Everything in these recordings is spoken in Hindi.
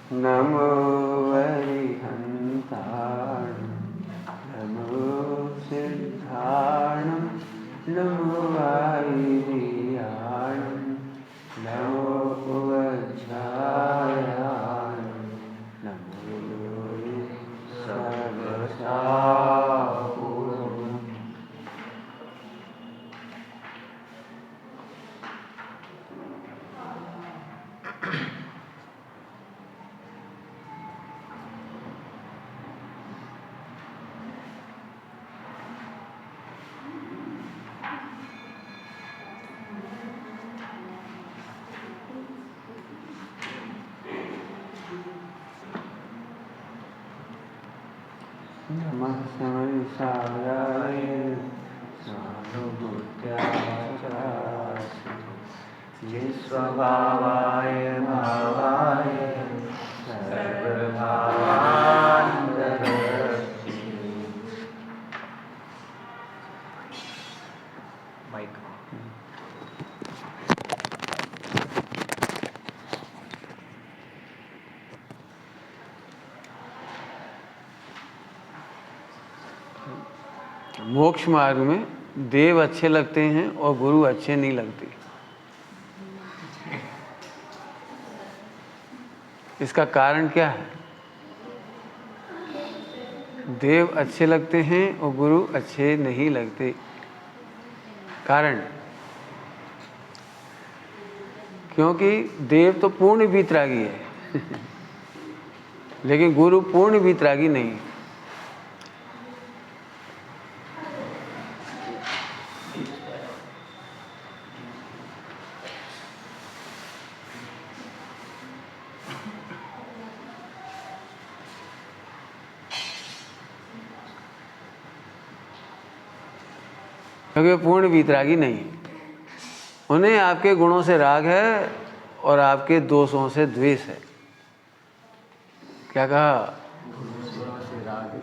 नमो वरिहन्ताणं नमो सिद्धाणं नमो वायुर्याणं नमो वज्रायाणं नमो सर्वशापूर्णम्। नमः संसाराय स्वानुभूत्याः स्वभावाय भावाय सर्वभावान्तरस्ति। माइक मोक्ष मार्ग में देव अच्छे लगते हैं और गुरु अच्छे नहीं लगते। इसका कारण क्या है? देव अच्छे लगते हैं और गुरु अच्छे नहीं लगते। कारण, क्योंकि देव तो पूर्ण वीतरागी है लेकिन गुरु पूर्ण वीतरागी नहीं है। क्योंकि पूर्ण वीतरागी नहीं है। उन्हें आपके गुणों से राग है और आपके दोषों से द्वेष है। क्या कहा?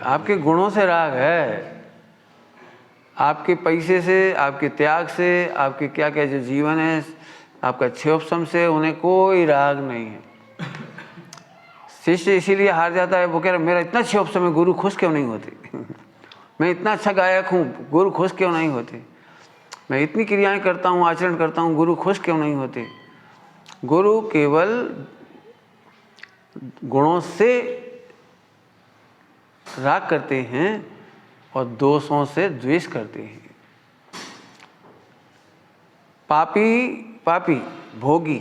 आपके गुणों से राग है, आपके पैसे से, आपके त्याग से, आपके क्या क्या जो जीवन है, आपका क्षोभसम से उन्हें कोई राग नहीं है। शिष्य इसीलिए हार जाता है, वो कह रहा मेरा इतना क्षोभसम है, गुरु खुश क्यों नहीं होते मैं इतना अच्छा गायक हूँ, गुरु खुश क्यों नहीं होते। मैं इतनी क्रियाएं करता हूँ, आचरण करता हूँ, गुरु खुश क्यों नहीं होते। गुरु केवल गुणों से राग करते हैं और दोषों से द्वेष करते हैं। पापी, भोगी,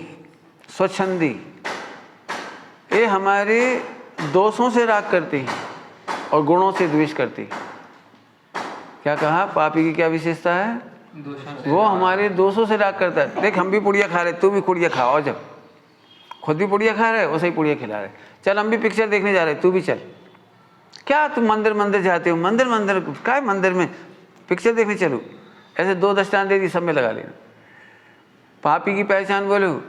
स्वच्छंदी, ये हमारे दोषों से राग करते हैं और गुणों से द्वेष करते हैं। क्या कहा? पापी की क्या विशेषता है? वो हमारे दोषों से राग करता है। देख, हम भी पुड़िया खा रहे, तू भी पुड़िया खा, और जब खुद भी पुड़िया खा रहे वैसे ही पुड़िया खिला रहे। चल हम भी पिक्चर देखने जा रहे, तू भी चल। क्या तुम मंदिर जाते हो? मंदिर क्या है मंदिर में? पिक्चर देखने चलो। ऐसे 2 दस्तान दे दी, सब में लगा लेना। पापी की पहचान बोलो,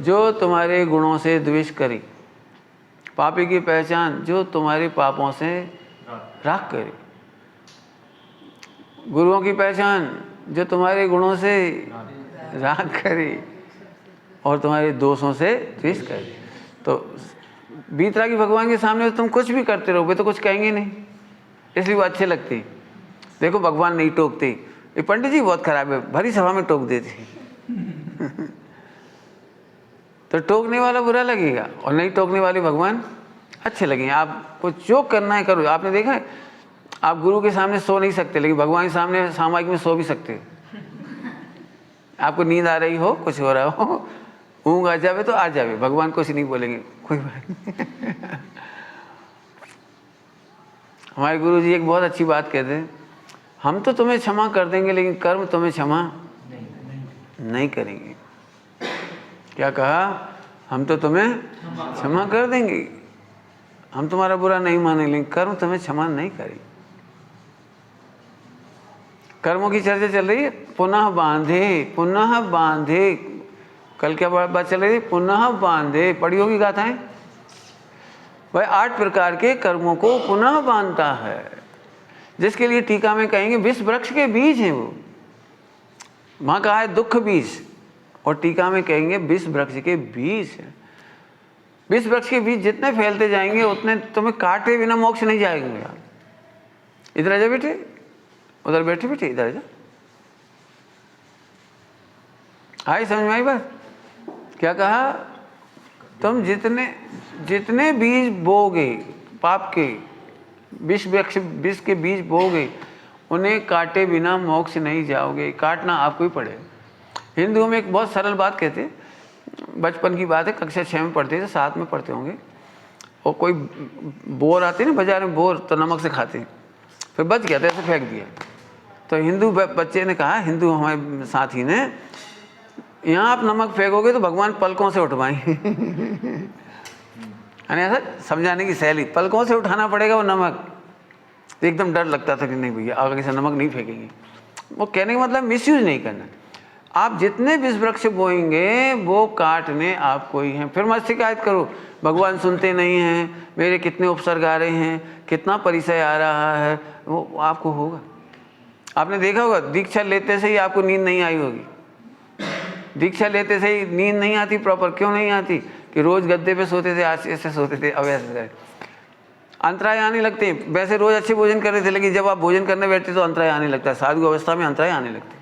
जो तुम्हारे गुणों से द्वेष करे। पापी की पहचान, जो तुम्हारे पापों से राग करे। गुरुओं की पहचान, जो तुम्हारे गुणों से राग करे और तुम्हारे दोषों से द्वेष करे। तो वीतरागी भगवान के सामने तुम कुछ भी करते रहो, वे तो कुछ कहेंगे नहीं, इसलिए वो अच्छे लगते। देखो भगवान नहीं टोकते, ये पंडित जी बहुत खराब है, भरी सभा में टोक देते तो टोकने वाला बुरा लगेगा और नहीं टोकने वाले भगवान अच्छे लगेंगे। आपको जो करना है करो। आपने देखा है, आप गुरु के सामने सो नहीं सकते, लेकिन भगवान के सामने सामाजिक में सो भी सकते। आपको नींद आ रही हो, कुछ हो रहा हो, ऊँग आ जावे तो आ जावे, भगवान कुछ नहीं बोलेंगे, कोई बात नहीं हमारे गुरु जी एक बहुत अच्छी बात कहते हैं, हम तो तुम्हें क्षमा कर देंगे लेकिन कर्म तुम्हें क्षमा नहीं करेंगे। क्या कहा? हम तो तुम्हें क्षमा कर देंगे, हम तुम्हारा बुरा नहीं मानेंगे, लेकिन कर्म तुम्हें क्षमा नहीं करेंगे। कर्मों की चर्चा चल रही है, पुनः बांधे। कल क्या बात चल रही है? पुनः बांधे। पढ़ी होगी गाथाएं भाई। 8 प्रकार के कर्मों को पुनः बांधता है, जिसके लिए टीका में कहेंगे विष वृक्ष के बीज हैं वो। वहां कहा है दुख बीज, और टीका में कहेंगे विष वृक्ष के बीज हैं। विष वृक्ष के बीज जितने फैलते जाएंगे उतने तुम्हें काटे बिना मोक्ष नहीं जाएंगे यार। इधर आ जा बेटे, उधर बैठे बेटे, इधर आ जा। आई समझ में आई बात? क्या कहा? तुम जितने बीज बोगे पाप के, विष वृक्ष विष के बीज बोगे, उन्हें काटे बिना मोक्ष नहीं जाओगे, काटना आपको ही पड़ेगा। हिंदुओं में एक बहुत सरल बात कहते, बचपन की बात है, कक्षा 6 में पढ़ते थे, 7 में पढ़ते होंगे, और कोई बोर आते ना बाजार में, बोर तो नमक से खाते, फिर बच गया तो ऐसे फेंक दिया। तो हिंदू बच्चे ने कहा, हिंदू हमारे साथी ने, यहाँ आप नमक फेंकोगे तो भगवान पलकों से उठवाएंगे। यानी ऐसा समझाने की शैली, पलकों से उठाना पड़ेगा वो नमक। तो एकदम डर लगता था कि नहीं भैया आगे से नमक नहीं फेंकेंगे। वो कहने का मतलब मिसयूज नहीं करना। आप जितने विष वृक्ष बोएंगे वो काटने आपको ही हैं। फिर मत शिकायत करो, भगवान सुनते नहीं हैं, मेरे कितने उपसर्ग आ रहे हैं, कितना परिचय आ रहा है, वो आपको होगा। आपने देखा होगा दीक्षा लेते से ही आपको नींद नहीं आई होगी। दीक्षा लेते से ही नींद नहीं आती प्रॉपर। क्यों नहीं आती? कि रोज गद्दे पे सोते थे, आज ऐसे सोते थे, अब ऐसे अंतराय आने लगते हैं। वैसे रोज अच्छे भोजन कर रहे थे, लेकिन जब आप भोजन करने बैठते तो अंतराय आने लगता है। साधु अवस्था में अंतराय आने लगते।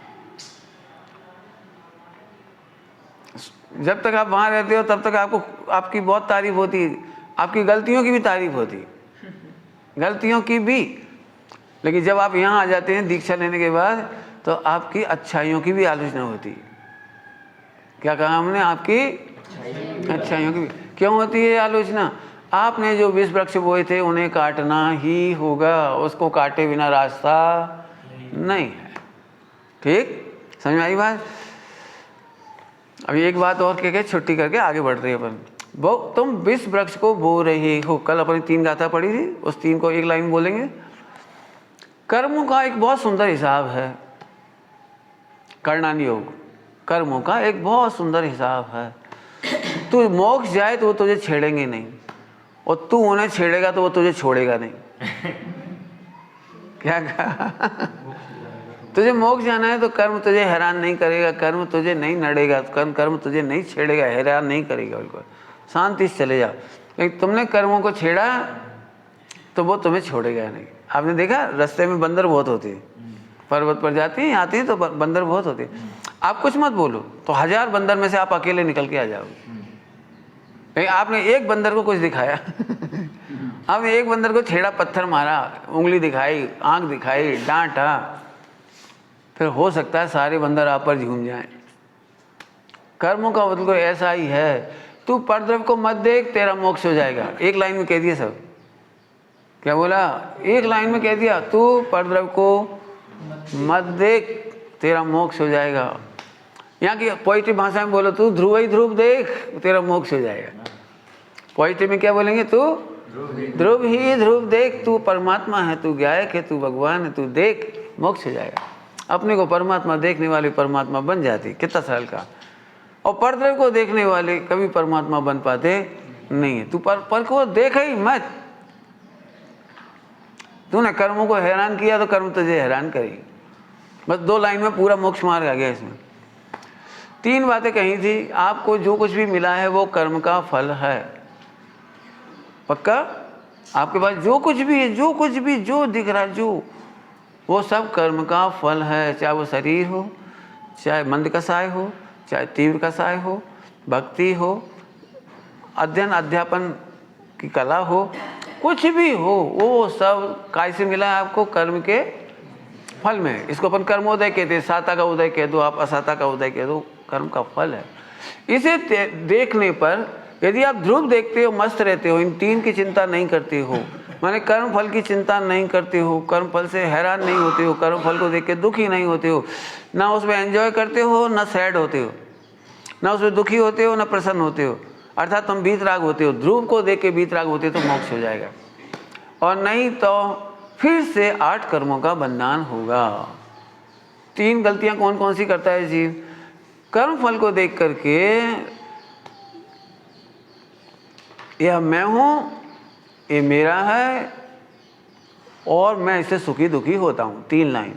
जब तक आप वहाँ रहते हो तब तक आपको आपकी बहुत तारीफ होती है, आपकी गलतियों की भी तारीफ होती है, गलतियों की भी। लेकिन जब आप यहाँ आ जाते हैं दीक्षा लेने के बाद, तो आपकी अच्छाइयों की भी आलोचना होती है। क्या कहा हमने? आपकी अच्छाइयों की भी। क्यों होती है आलोचना? आपने जो विष वृक्ष बोए थे उन्हें काटना ही होगा, उसको काटे बिना रास्ता नहीं है। ठीक समझ में आई बात? अभी एक बात और कह के छुट्टी करके आगे बढ़ रही है अपन। वो तुम विष वृक्ष को बो रहे हो। कल अपनी 3 गाथा पढ़ी थी, उस 3 को एक लाइन बोलेंगे। कर्मों का एक बहुत सुंदर हिसाब है, कर्णानी योग। कर्मों का एक बहुत सुंदर हिसाब है। तू मोक्ष जाए तो वो तुझे छेड़ेंगे नहीं, और तू उन्हें छेड़ेगा तो वो तुझे छोड़ेगा नहीं। क्या कहा? तुझे मोक्ष जाना है तो कर्म तुझे हैरान नहीं करेगा, कर्म तुझे नहीं नड़ेगा, कर्म तुझे नहीं छेड़ेगा, हैरान नहीं करेगा, बिल्कुल शांति से चले जाओ। लेकिन तुमने कर्मों को छेड़ा तो वो तुम्हें छोड़ेगा नहीं। आपने देखा रास्ते में बंदर बहुत होते हैं, पर्वत पर जाते हैं आते हैं तो बंदर बहुत होते हैं। आप कुछ मत बोलो तो 1000 बंदर में से आप अकेले निकल के आ जाओगे। लेकिन आपने एक बंदर को कुछ दिखाया, आपने एक बंदर को छेड़ा, पत्थर मारा, उंगली दिखाई, आंख दिखाई, डांटा, फिर हो सकता है सारे बंदर आप पर झूम जाएं। कर्मों का मतलब ऐसा ही है। तू परद्रव्य को मत देख, तेरा मोक्ष हो जाएगा। एक लाइन में कह दिया सब। क्या बोला? एक लाइन में कह दिया, तू परद्रव्य को मत देख, तेरा मोक्ष हो जाएगा। यहाँ की पॉजिटिव भाषा में बोलो, तू ध्रुव ही ध्रुव देख, तेरा मोक्ष हो जाएगा। पॉजिटिव में क्या बोलेंगे? तू ध्रुव ही ध्रुव देख, तू परमात्मा है, तू गायक है, तू भगवान है, तू देख, मोक्ष हो जाएगा। अपने को परमात्मा देखने वाले परमात्मा बन जाते। कितना सरल का। और परद्रव्य को देखने वाले कभी परमात्मा बन पाते नहीं है। तू पर को देख ही मत। तूने कर्मों को हैरान किया तो कर्म तुझे हैरान करेगी। बस 2 लाइन में पूरा मोक्ष मार्ग आ गया। इसमें 3 बातें कही थी। आपको जो कुछ भी मिला है वो कर्म का फल है। पक्का? आपके पास जो कुछ भी है, जो कुछ भी जो दिख रहा है, जो वो सब कर्म का फल है। चाहे वो शरीर हो, चाहे मंद कसाय हो, चाहे तीव्र कसाय हो, भक्ति हो, अध्ययन अध्यापन की कला हो, कुछ भी हो, वो सब काय से मिला है आपको? कर्म के फल में। इसको अपन कर्मोदय कहते हैं। साता का उदय कह दो, आप असाता का उदय कह दो, कर्म का फल है। इसे देखने पर यदि आप ध्रुव देखते हो, मस्त रहते हो, इन 3 की चिंता नहीं करते हो, माने कर्म फल की चिंता नहीं करते हो, कर्म फल से हैरान नहीं होते हो, कर्म फल को देख के दुखी नहीं होते हो, ना उसमें एंजॉय करते हो ना सैड होते हो, ना उसमें दुखी होते हो ना प्रसन्न होते हो, अर्थात तुम बीतराग होते हो। ध्रुव को देख के बीतराग होते हो तो मोक्ष हो जाएगा, और नहीं तो फिर से 8 कर्मों का बंधन होगा। 3 गलतियां कौन कौन सी करता है जीव? कर्म फल को देख करके यह मैं हूं, ये मेरा है, और मैं इससे सुखी दुखी होता हूं। 3 लाइन।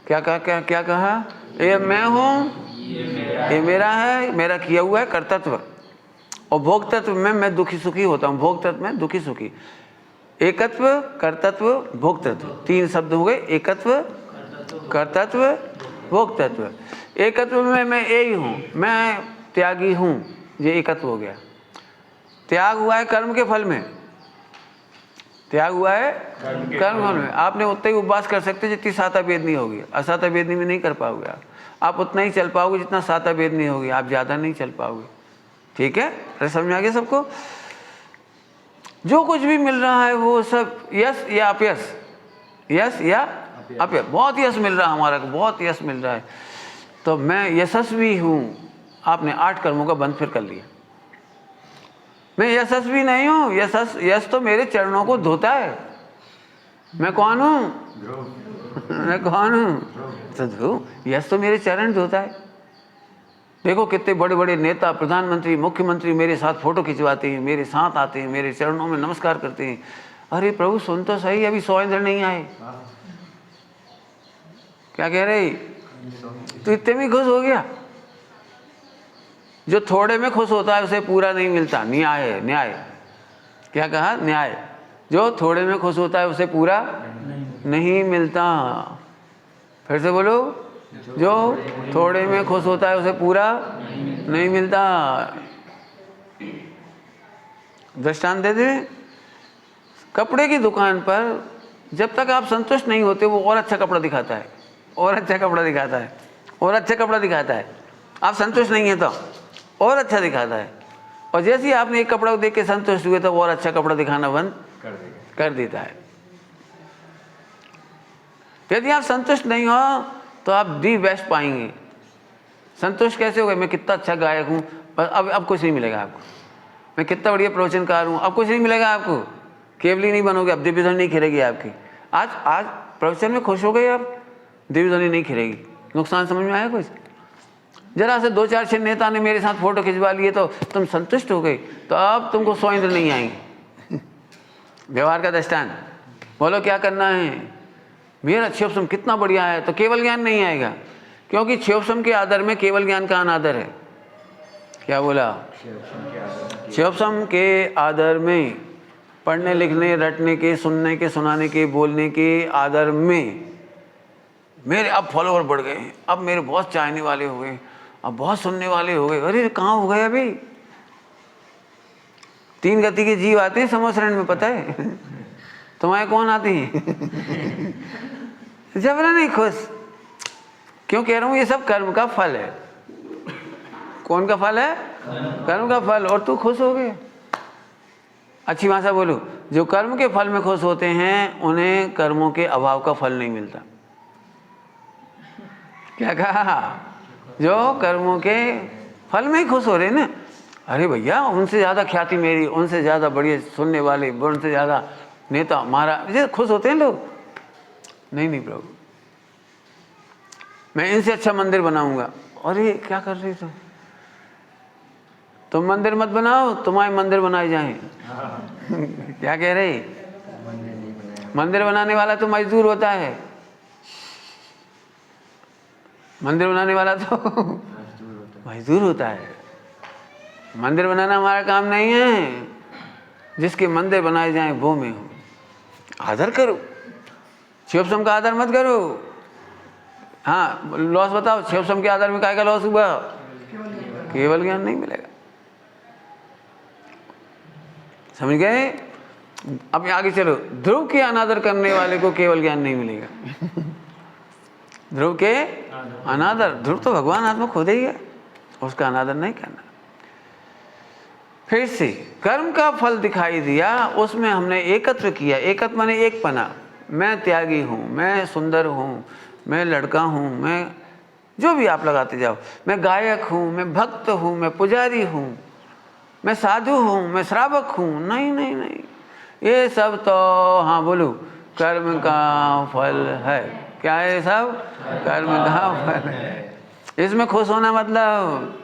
क्या कहा? ये मैं हूं, ये मेरा है, मेरा किया हुआ है कर्तव्य, और भोक्तत्व में मैं दुखी सुखी होता हूँ, भोक्तत्व में दुखी सुखी। एकत्व, कर्तत्व, भोक्तत्व, 3 शब्द हो गए, एकत्व, कर्तत्व, भोक्तत्व। एकत्व में मैं एक ही हूँ, मैं त्यागी हूँ, ये एकत्व हो गया। त्याग हुआ है कर्म के फल में, त्याग हुआ है कर्म फल में। आपने उतना ही उपवास कर सकते जितनी साता वेदनी होगी, असाता वेदनी में नहीं कर पाओगे आप उतना ही चल पाओगे जितना साता वेदनी होगी, आप ज़्यादा नहीं चल पाओगे। ठीक है, अरे समझ आ गया सबको? जो कुछ भी मिल रहा है वो सब यश या अपयश, यश या अपयश, बहुत यश मिल रहा है हमारा को, बहुत यश मिल रहा है, तो मैं यशस्वी हूँ। आपने 8 कर्मों का बंद फिर कर लिया। मैं यशस्वी नहीं हूँ, यश तो मेरे चरणों को धोता है। मैं कौन हूँ? मैं कौन हूँ? तो ध्रुव, यश तो मेरे चरण धोता है। देखो कितने बड़े बड़े नेता, प्रधानमंत्री, मुख्यमंत्री मेरे साथ फोटो खिंचवाते हैं, मेरे साथ आते हैं, मेरे चरणों में नमस्कार करते हैं। अरे प्रभु सुन तो सही, अभी 100 इंद्र नहीं आए। क्या कह रहे? तो इतने में खुश हो गया? जो थोड़े में खुश होता है उसे पूरा नहीं मिलता। न्याय है, न्याय। क्या कहा? न्याय। जो थोड़े में खुश होता है उसे पूरा नहीं मिलता। फिर से बोलो, जो थोड़े में खुश होता है उसे पूरा नहीं मिलता। दृष्टांत दे दे। कपड़े की दुकान पर जब तक आप संतुष्ट नहीं होते वो और अच्छा कपड़ा दिखाता है, और अच्छा कपड़ा दिखाता है, और अच्छा कपड़ा दिखाता है। आप संतुष्ट नहीं है तो और अच्छा दिखाता है, और जैसे ही आपने एक कपड़ा देख के संतुष्ट हुए तो और अच्छा कपड़ा दिखाना बंद कर देता है। यदि आप संतुष्ट नहीं हो तो आप दी बेस्ट पाएंगे। संतुष्ट कैसे हो गए? मैं कितना अच्छा गायक हूँ, बस अब कुछ नहीं मिलेगा आपको। मैं कितना बढ़िया प्रवचनकार हूँ, अब कुछ नहीं मिलेगा आपको। केवली नहीं बनोगे, अब दिव्य ध्वनि नहीं खिलेगी आपकी। आज प्रवचन में खुश हो गए, अब दिव्य ध्वनि नहीं खिलेगी। नुकसान समझ में आया कुछ? जरा से 2-4 6 नेता ने मेरे साथ फोटो खिंचवा लिए तो तुम संतुष्ट हो गए, तो अब तुमको 100 इंद्र नहीं आएंगे। व्यवहार का दृष्टांत। बोलो क्या करना है? मेरा क्षोभसम कितना बढ़िया है, तो केवल ज्ञान नहीं आएगा, क्योंकि क्षोभसम के आदर में केवल ज्ञान का अनादर है। क्या बोला? क्षोभसम के आदर में, पढ़ने लिखने रटने के, सुनने के, सुनाने के, बोलने के आदर में मेरे अब फॉलोवर बढ़ गए, अब मेरे बहुत चाहने वाले हो गए, अब बहुत सुनने वाले हो गए। अरे कहाँ हो गए? अभी 3 गति के जीव आते हैं समोसरण में, पता है तुम्हारे कौन आते हैं? जबरा नहीं खुश। क्यों कह रहा हूँ? ये सब कर्म का फल है। कौन का फल है? कर्म का फल। और तू खुश हो गया? अच्छी भाषा बोलो, जो कर्म के फल में खुश होते हैं उन्हें कर्मों के अभाव का फल नहीं मिलता। क्या कहा? जो कर्मों के फल में ही खुश हो रहे ना। अरे भैया उनसे ज़्यादा ख्याति मेरी, उनसे ज़्यादा बढ़िया सुनने वाले, उनसे ज़्यादा नेता हमारा, ये खुश होते हैं लोग। नहीं प्रभु, मैं इनसे अच्छा मंदिर बनाऊंगा। अरे क्या कर रही तुम मंदिर मत बनाओ, तुम्हारे मंदिर बनाए जाएं। क्या कह रहे? मंदिर बनाने वाला तो मजदूर होता है, मंदिर बनाने वाला तो मजदूर होता है। मंदिर बनाना हमारा काम नहीं है। जिसके मंदिर बनाए जाएं वो में हो। आदर करो, क्षोभसम का आदर मत करो। हाँ लॉस बताओ, क्षोभसम के आदर में काय का लॉस हुआ? केवल ज्ञान नहीं मिलेगा। समझ गए? अब आगे चलो। ध्रुव के अनादर करने वाले को केवल ज्ञान नहीं मिलेगा। ध्रुव के अनादर, ध्रुव तो भगवान आत्मा खुद ही है, उसका अनादर नहीं करना। फिर से कर्म का फल दिखाई दिया, उसमें हमने एकत्व किया। एकत्व माने एक पना। मैं त्यागी हूँ, मैं सुंदर हूँ, मैं लड़का हूँ, मैं जो भी आप लगाते जाओ, मैं गायक हूँ, मैं भक्त हूँ, मैं पुजारी हूँ, मैं साधु हूँ, मैं श्रावक हूँ। नहीं नहीं नहीं, ये सब तो हाँ बोलो कर्म का फल है। क्या है? सब कर्म का फल है। इसमें खुश होना मतलब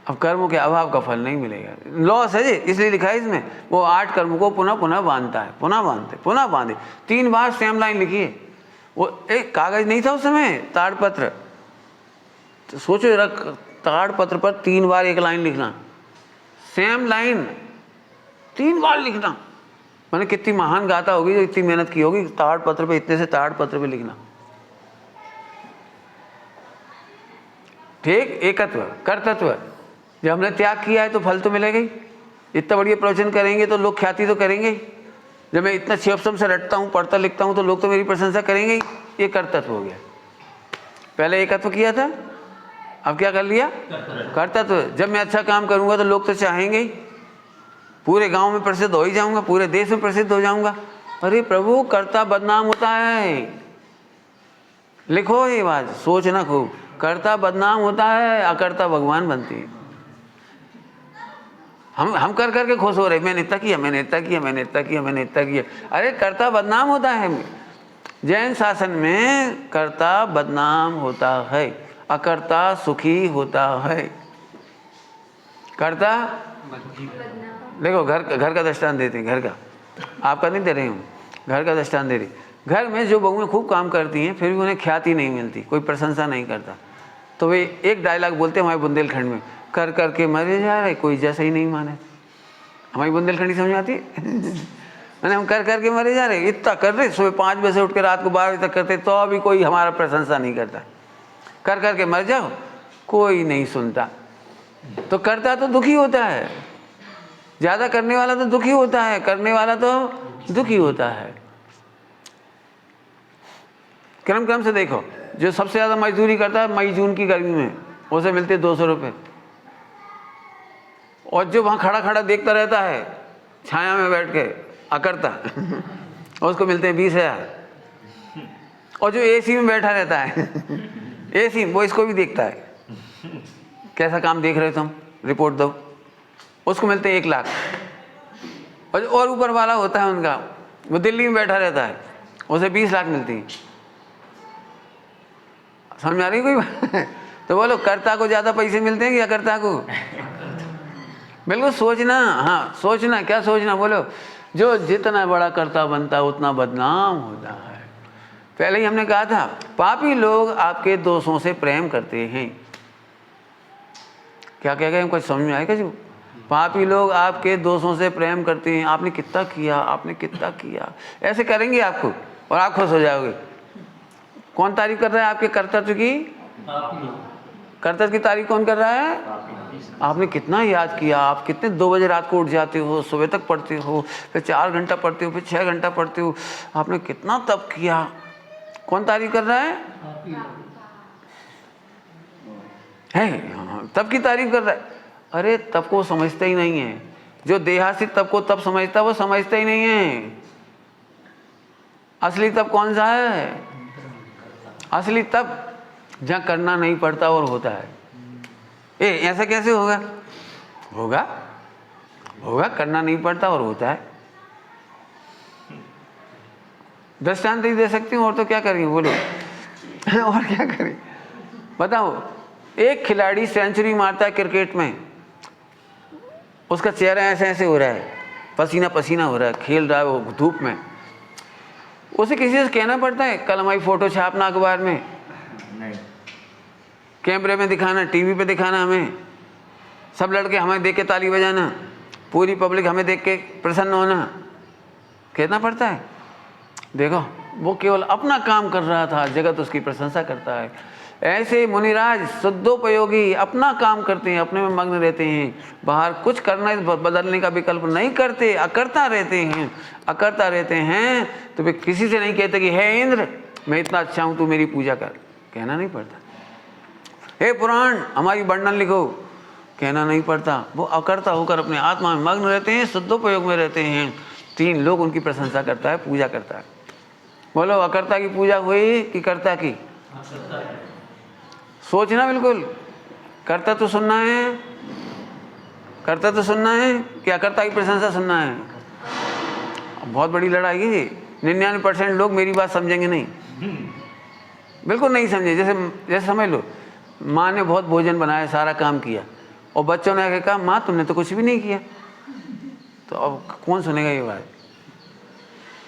अब कर्मों के अभाव का फल नहीं मिलेगा। लॉस है जी, इसलिए लिखा है इसमें। वो 8 कर्म को पुनः पुनः बांधता है, पुनः बांधे 3 बार सेम लाइन लिखी है। वो एक कागज नहीं था उस समय, ताड़पत्र, तो सोचो रख ताड़पत्र पर 3 बार एक लाइन लिखना। सेम लाइन 3 बार लिखना, मैंने कितनी महान गाथा होगी जो इतनी मेहनत की होगी ताड़ पत्र पे, इतने से ताड़ पत्र पे लिखना। ठीक, एकत्व, कर्तत्व। जब हमने त्याग किया है तो फल तो मिलेगा ही। इतना बढ़िया प्रवचन करेंगे तो लोग ख्याति तो करेंगे ही। जब मैं इतना शिवसम से रटता हूँ, पढ़ता लिखता हूँ तो लोग तो मेरी प्रशंसा करेंगे ही। ये कर्तत्व हो गया। पहले एकत्व किया था, अब क्या कर लिया? कर्तत्व। जब मैं अच्छा काम करूँगा तो लोग तो चाहेंगे ही, पूरे गांव में प्रसिद्ध हो ही जाऊंगा, पूरे देश में प्रसिद्ध हो जाऊंगा। अरे प्रभु, कर्ता बदनाम होता है। लिखो ये बात, सोचना खूब। कर्ता बदनाम होता है, अकर्ता भगवान बनती है। हम कर करके खुश हो रहे, मैंने इतना किया, मैंने इतना किया, मैंने इतना किया, मैंने इतना किया। अरे कर्ता बदनाम होता है। जैन शासन में कर्ता बदनाम होता है, अकर्ता सुखी होता है। कर्ता, देखो घर का दृष्टांत देते हैं, घर का, आपका नहीं दे रही हूँ, घर का दृष्टांत दे रही। घर में जो बहुएं खूब काम करती हैं फिर भी उन्हें ख्याति नहीं मिलती, कोई प्रशंसा नहीं करता, तो वे एक डायलॉग बोलते हैं हमारे बुंदेलखंड में, कर करके मरे जा रहे, कोई जैसा ही नहीं माने। हमारी बुंदेलखंडी समझ आती है? मैंने हम कर करके मरे जा रहे, इतना कर रहे, सुबह 5 बजे से उठ के रात को 12 बजे तक करते, तो अभी कोई हमारा प्रशंसा नहीं करता। कर करके मर जाओ, कोई नहीं सुनता। तो करता तो दुखी होता है, ज़्यादा करने वाला तो दुखी होता है, करने वाला तो दुखी होता है। क्रम से देखो, जो सबसे ज़्यादा मजदूरी करता है मई जून की गर्मी में, उसे मिलते 200 रुपये, और जो वहाँ खड़ा खड़ा देखता रहता है छाया में बैठ के अकर्ता उसको मिलते हैं 20,000। और जो एसी में बैठा रहता है एसी, वो इसको भी देखता है, कैसा काम देख रहे हो तुम, रिपोर्ट दो, उसको मिलते हैं 1 लाख। और ऊपर वाला होता है उनका, वो दिल्ली में बैठा रहता है, उसे 20 लाख मिलती है। समझ आ रही कोई बात? तो बोलो, कर्ता को ज़्यादा पैसे मिलते हैं कि अकर्ता को? बिल्कुल सोचना, हाँ सोचना, क्या सोचना, बोलो। जो जितना बड़ा कर्ता बनता है उतना बदनाम होता है। पहले ही हमने कहा था, पापी लोग आपके दोषों से प्रेम करते हैं। क्या कह गए, कुछ समझ में आएगा? जो पापी लोग आपके दोषों से प्रेम करते हैं, आपने कितना किया, आपने कितना किया, ऐसे करेंगे आपको और आप खुश हो जाओगे। कौन तारीफ कर रहा है आपके कर्तव्य की? कर्तव्य की तारीफ कौन कर रहा है? आपने कितना याद किया, आप कितने 2 बजे रात को उठ जाते हो, सुबह तक पढ़ते हो, फिर 4 घंटा पढ़ते हो, फिर 6 घंटा पढ़ते हो, आपने कितना तप किया। कौन तारीफ कर रहा है? तप की तारीफ कर रहा है। अरे तप को समझता ही नहीं है। जो देहासी तप को तप समझता है वो समझता ही नहीं है। असली तप कौन सा है? असली तप जहाँ करना नहीं पड़ता और होता है। ऐसा कैसे होगा? होगा होगा, करना नहीं पड़ता और होता है। दृष्टांत ही दे सकती हूँ, और तो क्या करेंगे बोलो और क्या करें बताओ। एक खिलाड़ी सेंचुरी मारता है क्रिकेट में, उसका चेहरा ऐसे ऐसे हो रहा है, पसीना पसीना हो रहा है, खेल रहा है वो धूप में, उसे किसी से कहना पड़ता है कल हमारी फोटो छापना अखबार में? नहीं। कैमरे में दिखाना, टीवी पे दिखाना, हमें सब लड़के हमें देख के ताली बजाना, पूरी पब्लिक हमें देख के प्रसन्न होना, कहना पड़ता है? देखो वो केवल अपना काम कर रहा था, जगत उसकी प्रशंसा करता है। ऐसे मुनिराज शुद्धोपयोगी अपना काम करते हैं, अपने में मग्न रहते हैं, बाहर कुछ करना बदलने का विकल्प नहीं करते, अकर्ता रहते हैं। अकर्ता रहते हैं तो वे किसी से नहीं कहते कि हे इंद्र मैं इतना अच्छा हूँ तू मेरी पूजा कर, कहना नहीं पड़ता। हे पुराण हमारी वर्णन लिखो, कहना नहीं पड़ता। वो अकर्ता होकर अपने आत्मा में मग्न रहते हैं, शुद्धोपयोग में रहते हैं। 3 लोग उनकी प्रशंसा करता है, पूजा करता है। बोलो, अकर्ता की पूजा हुई कि कर्ता की? सोचना बिल्कुल, कर्ता तो सुनना है, कर्ता तो सुनना है कि अकर्ता की प्रशंसा सुनना है? बहुत बड़ी लड़ाई है। 99% लोग मेरी बात समझेंगे नहीं, बिल्कुल नहीं समझे। जैसे समझ लो, माँ ने बहुत भोजन बनाया, सारा काम किया, और बच्चों ने आके कहा माँ तुमने तो कुछ भी नहीं किया, तो अब कौन सुनेगा ये बात?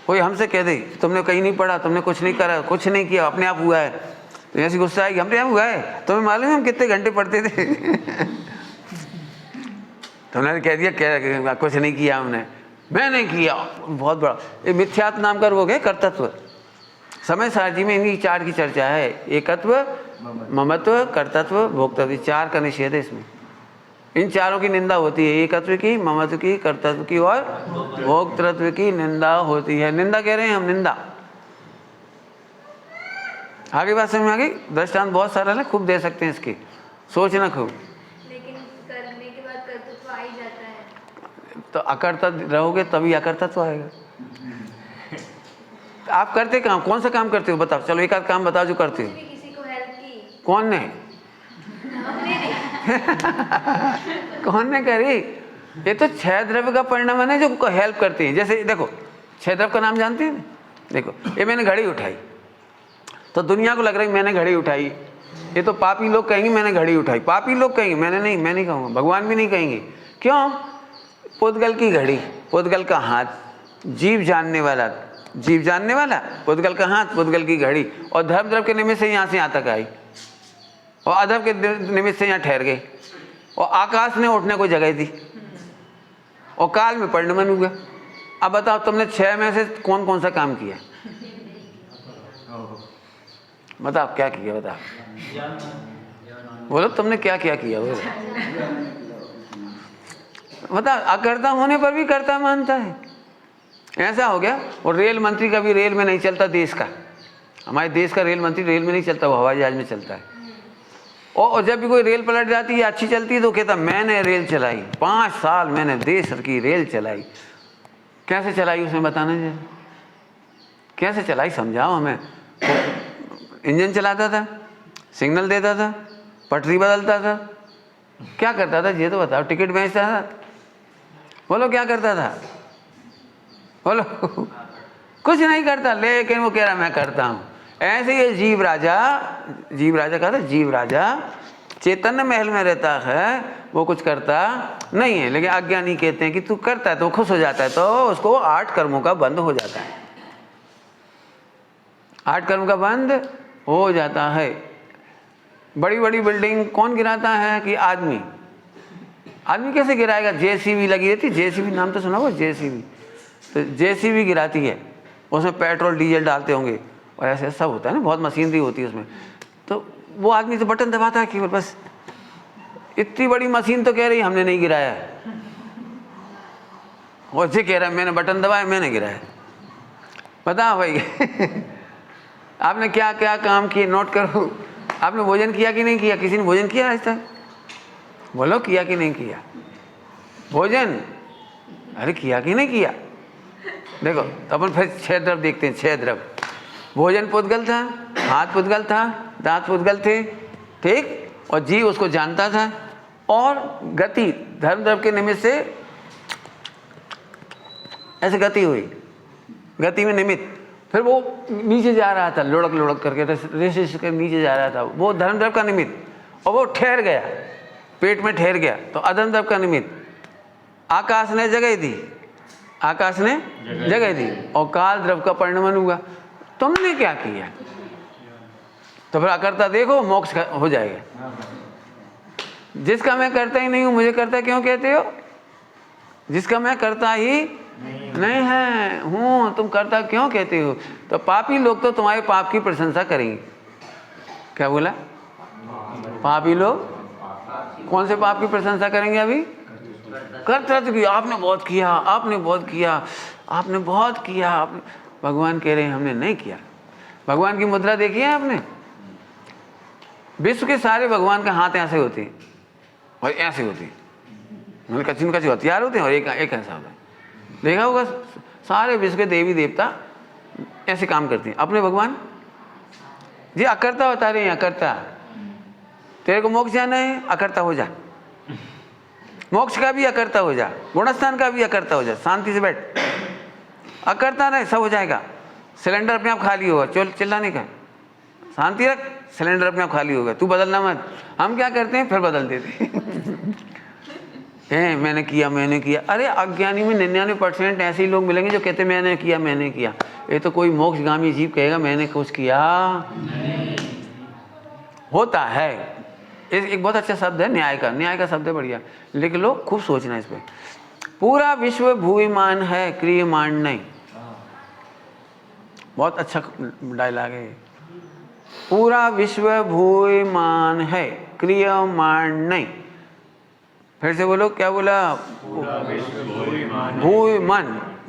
कोई हमसे कह दे तुमने कहीं नहीं पढ़ा, तुमने कुछ नहीं करा, कुछ नहीं किया, अपने आप हुआ है, तो ऐसी गुस्सा आएगी, हमने आप हुआ है, तुम्हें मालूम है हम कितने घंटे पढ़ते थे हमने कह दिया क्या कुछ नहीं किया हमने, मैंने किया, बहुत बड़ा। ये मिथ्यात्व नाम का रोग है, कर्तृत्व। समय सारणी में इनकी 4 की चर्चा है, एकत्व, ममत्व, कर्तृत्व, भोक्तव्य, 4 का निषेध है इसमें। इन चारों की निंदा होती है, एकत्व की, ममत्व की, कर्तव्य की और भोक्तृत्व की निंदा होती है। निंदा कह रहे हैं हम, निंदा। आगे बात समझ में आ गई? दृष्टांत बहुत सारा है, खूब दे सकते हैं इसके, सोचना खूब। लेकिन करने के बाद कर्तृत्व आ ही जाता है। तो अकर्ता रहोगे तभी अकर्तत्व आएगा। आप करते काम, कौन सा काम करते हो बताओ? चलो एक आध काम बताओ जो करते हो। किसी को हेल्प की? कौन ने? हमने नहीं। कौन ने करी? ये तो 6 द्रव्य का परिणाम है जो हेल्प करती है। जैसे देखो 6 द्रव्य का नाम जानते हैं? देखो ये मैंने घड़ी उठाई, तो दुनिया को लग रहा है मैंने घड़ी उठाई। ये तो पापी लोग कहेंगे मैंने घड़ी उठाई, पापी लोग कहेंगे, मैंने नहीं, मैं नहीं कहूँगा, भगवान भी नहीं कहेंगे। क्यों? पुद्गल की घड़ी, पुद्गल का हाथ, जीव जानने वाला, जीव जानने वाला, पुद्गल का हाथ, पुद्गल की घड़ी, और धर्म द्रव्य के निमित्त से यहाँ से यहाँ तक आई, और अधर्म के निमित्त से यहाँ ठहर गई, और आकाश ने उठने को जगह दी, और काल में परिणमन हुआ। अब बताओ तुमने 6 में से कौन कौन सा काम किया? बताओ क्या किया, बताओ, बोलो तुमने क्या क्या किया, बोलो बताओ। अकर्ता होने पर भी कर्ता मानता है, ऐसा हो गया। और रेल मंत्री का भी रेल में नहीं चलता देश का, हमारे देश का रेल मंत्री रेल में नहीं चलता, वो हवाई जहाज में चलता है। और जब भी कोई रेल पलट जाती है, अच्छी चलती है, तो कहता मैंने रेल चलाई, 5 साल मैंने देश की रेल चलाई। कैसे चलाई उसमें बताना जरा, कैसे चलाई समझाओ हमें। इंजन चलाता था, सिग्नल देता था, पटरी बदलता था, क्या करता था ये तो बताओ। टिकट बेचता था, बोलो क्या करता था, बोलो कुछ नहीं करता, लेकिन वो कह रहा मैं करता हूँ। ऐसे ये जीव राजा, जीव राजा कहा था, जीव राजा चैतन्य महल में रहता है, वो कुछ करता नहीं है। लेकिन अज्ञानी कहते हैं कि तू करता है तो खुश हो जाता है, तो उसको 8 कर्मों का बंध हो जाता है, 8 कर्म का बंद हो जाता है। बड़ी बड़ी बिल्डिंग कौन गिराता है? कि आदमी। आदमी कैसे गिराएगा? जेसीबी लगी रहती, जेसीबी नाम तो सुना हो, जेसीबी। तो जेसीबी गिराती है, उसमें पेट्रोल डीजल डालते होंगे, और ऐसे सब होता है ना, बहुत मशीनरी होती है उसमें। तो वो आदमी तो बटन दबाता है केवल, बस। इतनी बड़ी मशीन तो कह रही हमने नहीं गिराया है, और ये कह रहा है मैंने बटन दबाया, मैंने गिराया। बताओ भाई आपने क्या क्या काम किए, नोट करो। आपने भोजन किया कि नहीं किया? किसी ने भोजन किया आज तक? बोलो किया कि नहीं किया भोजन? अरे किया कि नहीं किया? देखो तो अपन फिर 6 द्रव्य देखते हैं। 6 द्रव्य, भोजन पुद्गल था, हाथ पुद्गल था, दांत पुद्गल थे, ठीक, और जीव उसको जानता था, और गति धर्म द्रव्य के निमित्त से ऐसे गति हुई, गति में निमित्त। फिर वो नीचे जा रहा था, लुढ़क लुढ़क करके रेस कर नीचे जा रहा था, वो धर्म द्रव्य का निमित्त, और वो ठहर गया, पेट में ठहर गया, तो अधर्म द्रव्य का निमित्त। आकाश ने जगह दी, आकाश ने जगह दी, और काल द्रव्य का परिणमन हुआ। तुमने क्या किया? तो फिर अकर्ता देखो, मोक्ष हो जाएगा। जिसका मैं करता ही नहीं हूं, मुझे करता क्यों कहते हो? जिसका मैं करता ही नहीं है हूं, तुम करता क्यों कहते हो? तो पापी लोग तो तुम्हारे पाप की प्रशंसा करेंगे। क्या बोला? पापी लोग कौन से पाप की प्रशंसा करेंगे? अभी कर्तृत्व की, आपने बहुत किया, आपने बहुत किया, आपने बहुत किया। आपने, भगवान कह रहे हैं हमने नहीं किया। भगवान की मुद्रा देखी है आपने? विश्व के सारे भगवान का हाथ ऐसे होते हैं और ऐसे होते हैं, मतलब कच्ची कच्ची हथियार होते हैं, और एक ऐसा होता है। देखा होगा सारे विश्व के देवी देवता ऐसे काम करते हैं। अपने भगवान जी अकर्ता बता रहे हैं, अकर्ता। तेरे को मोक्ष जाना है, अकर्ता हो जा, मोक्ष का भी अकर्ता हो जा, गुणस्थान का भी अकर्ता हो जा, शांति से बैठ, अकर्ता नहीं, सब हो जाएगा। सिलेंडर अपने आप खाली होगा, चिल्लाने का, शांति रख, सिलेंडर अपने आप खाली होगा, तू बदलना मत। हम क्या करते हैं, फिर बदल देते हैं मैंने किया, मैंने किया। अरे अज्ञानी में 99% ऐसे ही लोग मिलेंगे जो कहते मैंने किया, मैंने किया। ये तो कोई मोक्षगामी जीव कहेगा मैंने कुछ किया नहीं। होता है, एक बहुत अच्छा शब्द है न्याय का शब्द है, बढ़िया लिख लो, खूब सोचना इस पर। पूरा विश्व भूमिमान है, क्रियमान नहीं। बहुत अच्छा डायलॉग है। पूरा विश्व भूमिमान है, क्रियमान नहीं। फिर से बोलो, क्या बोला?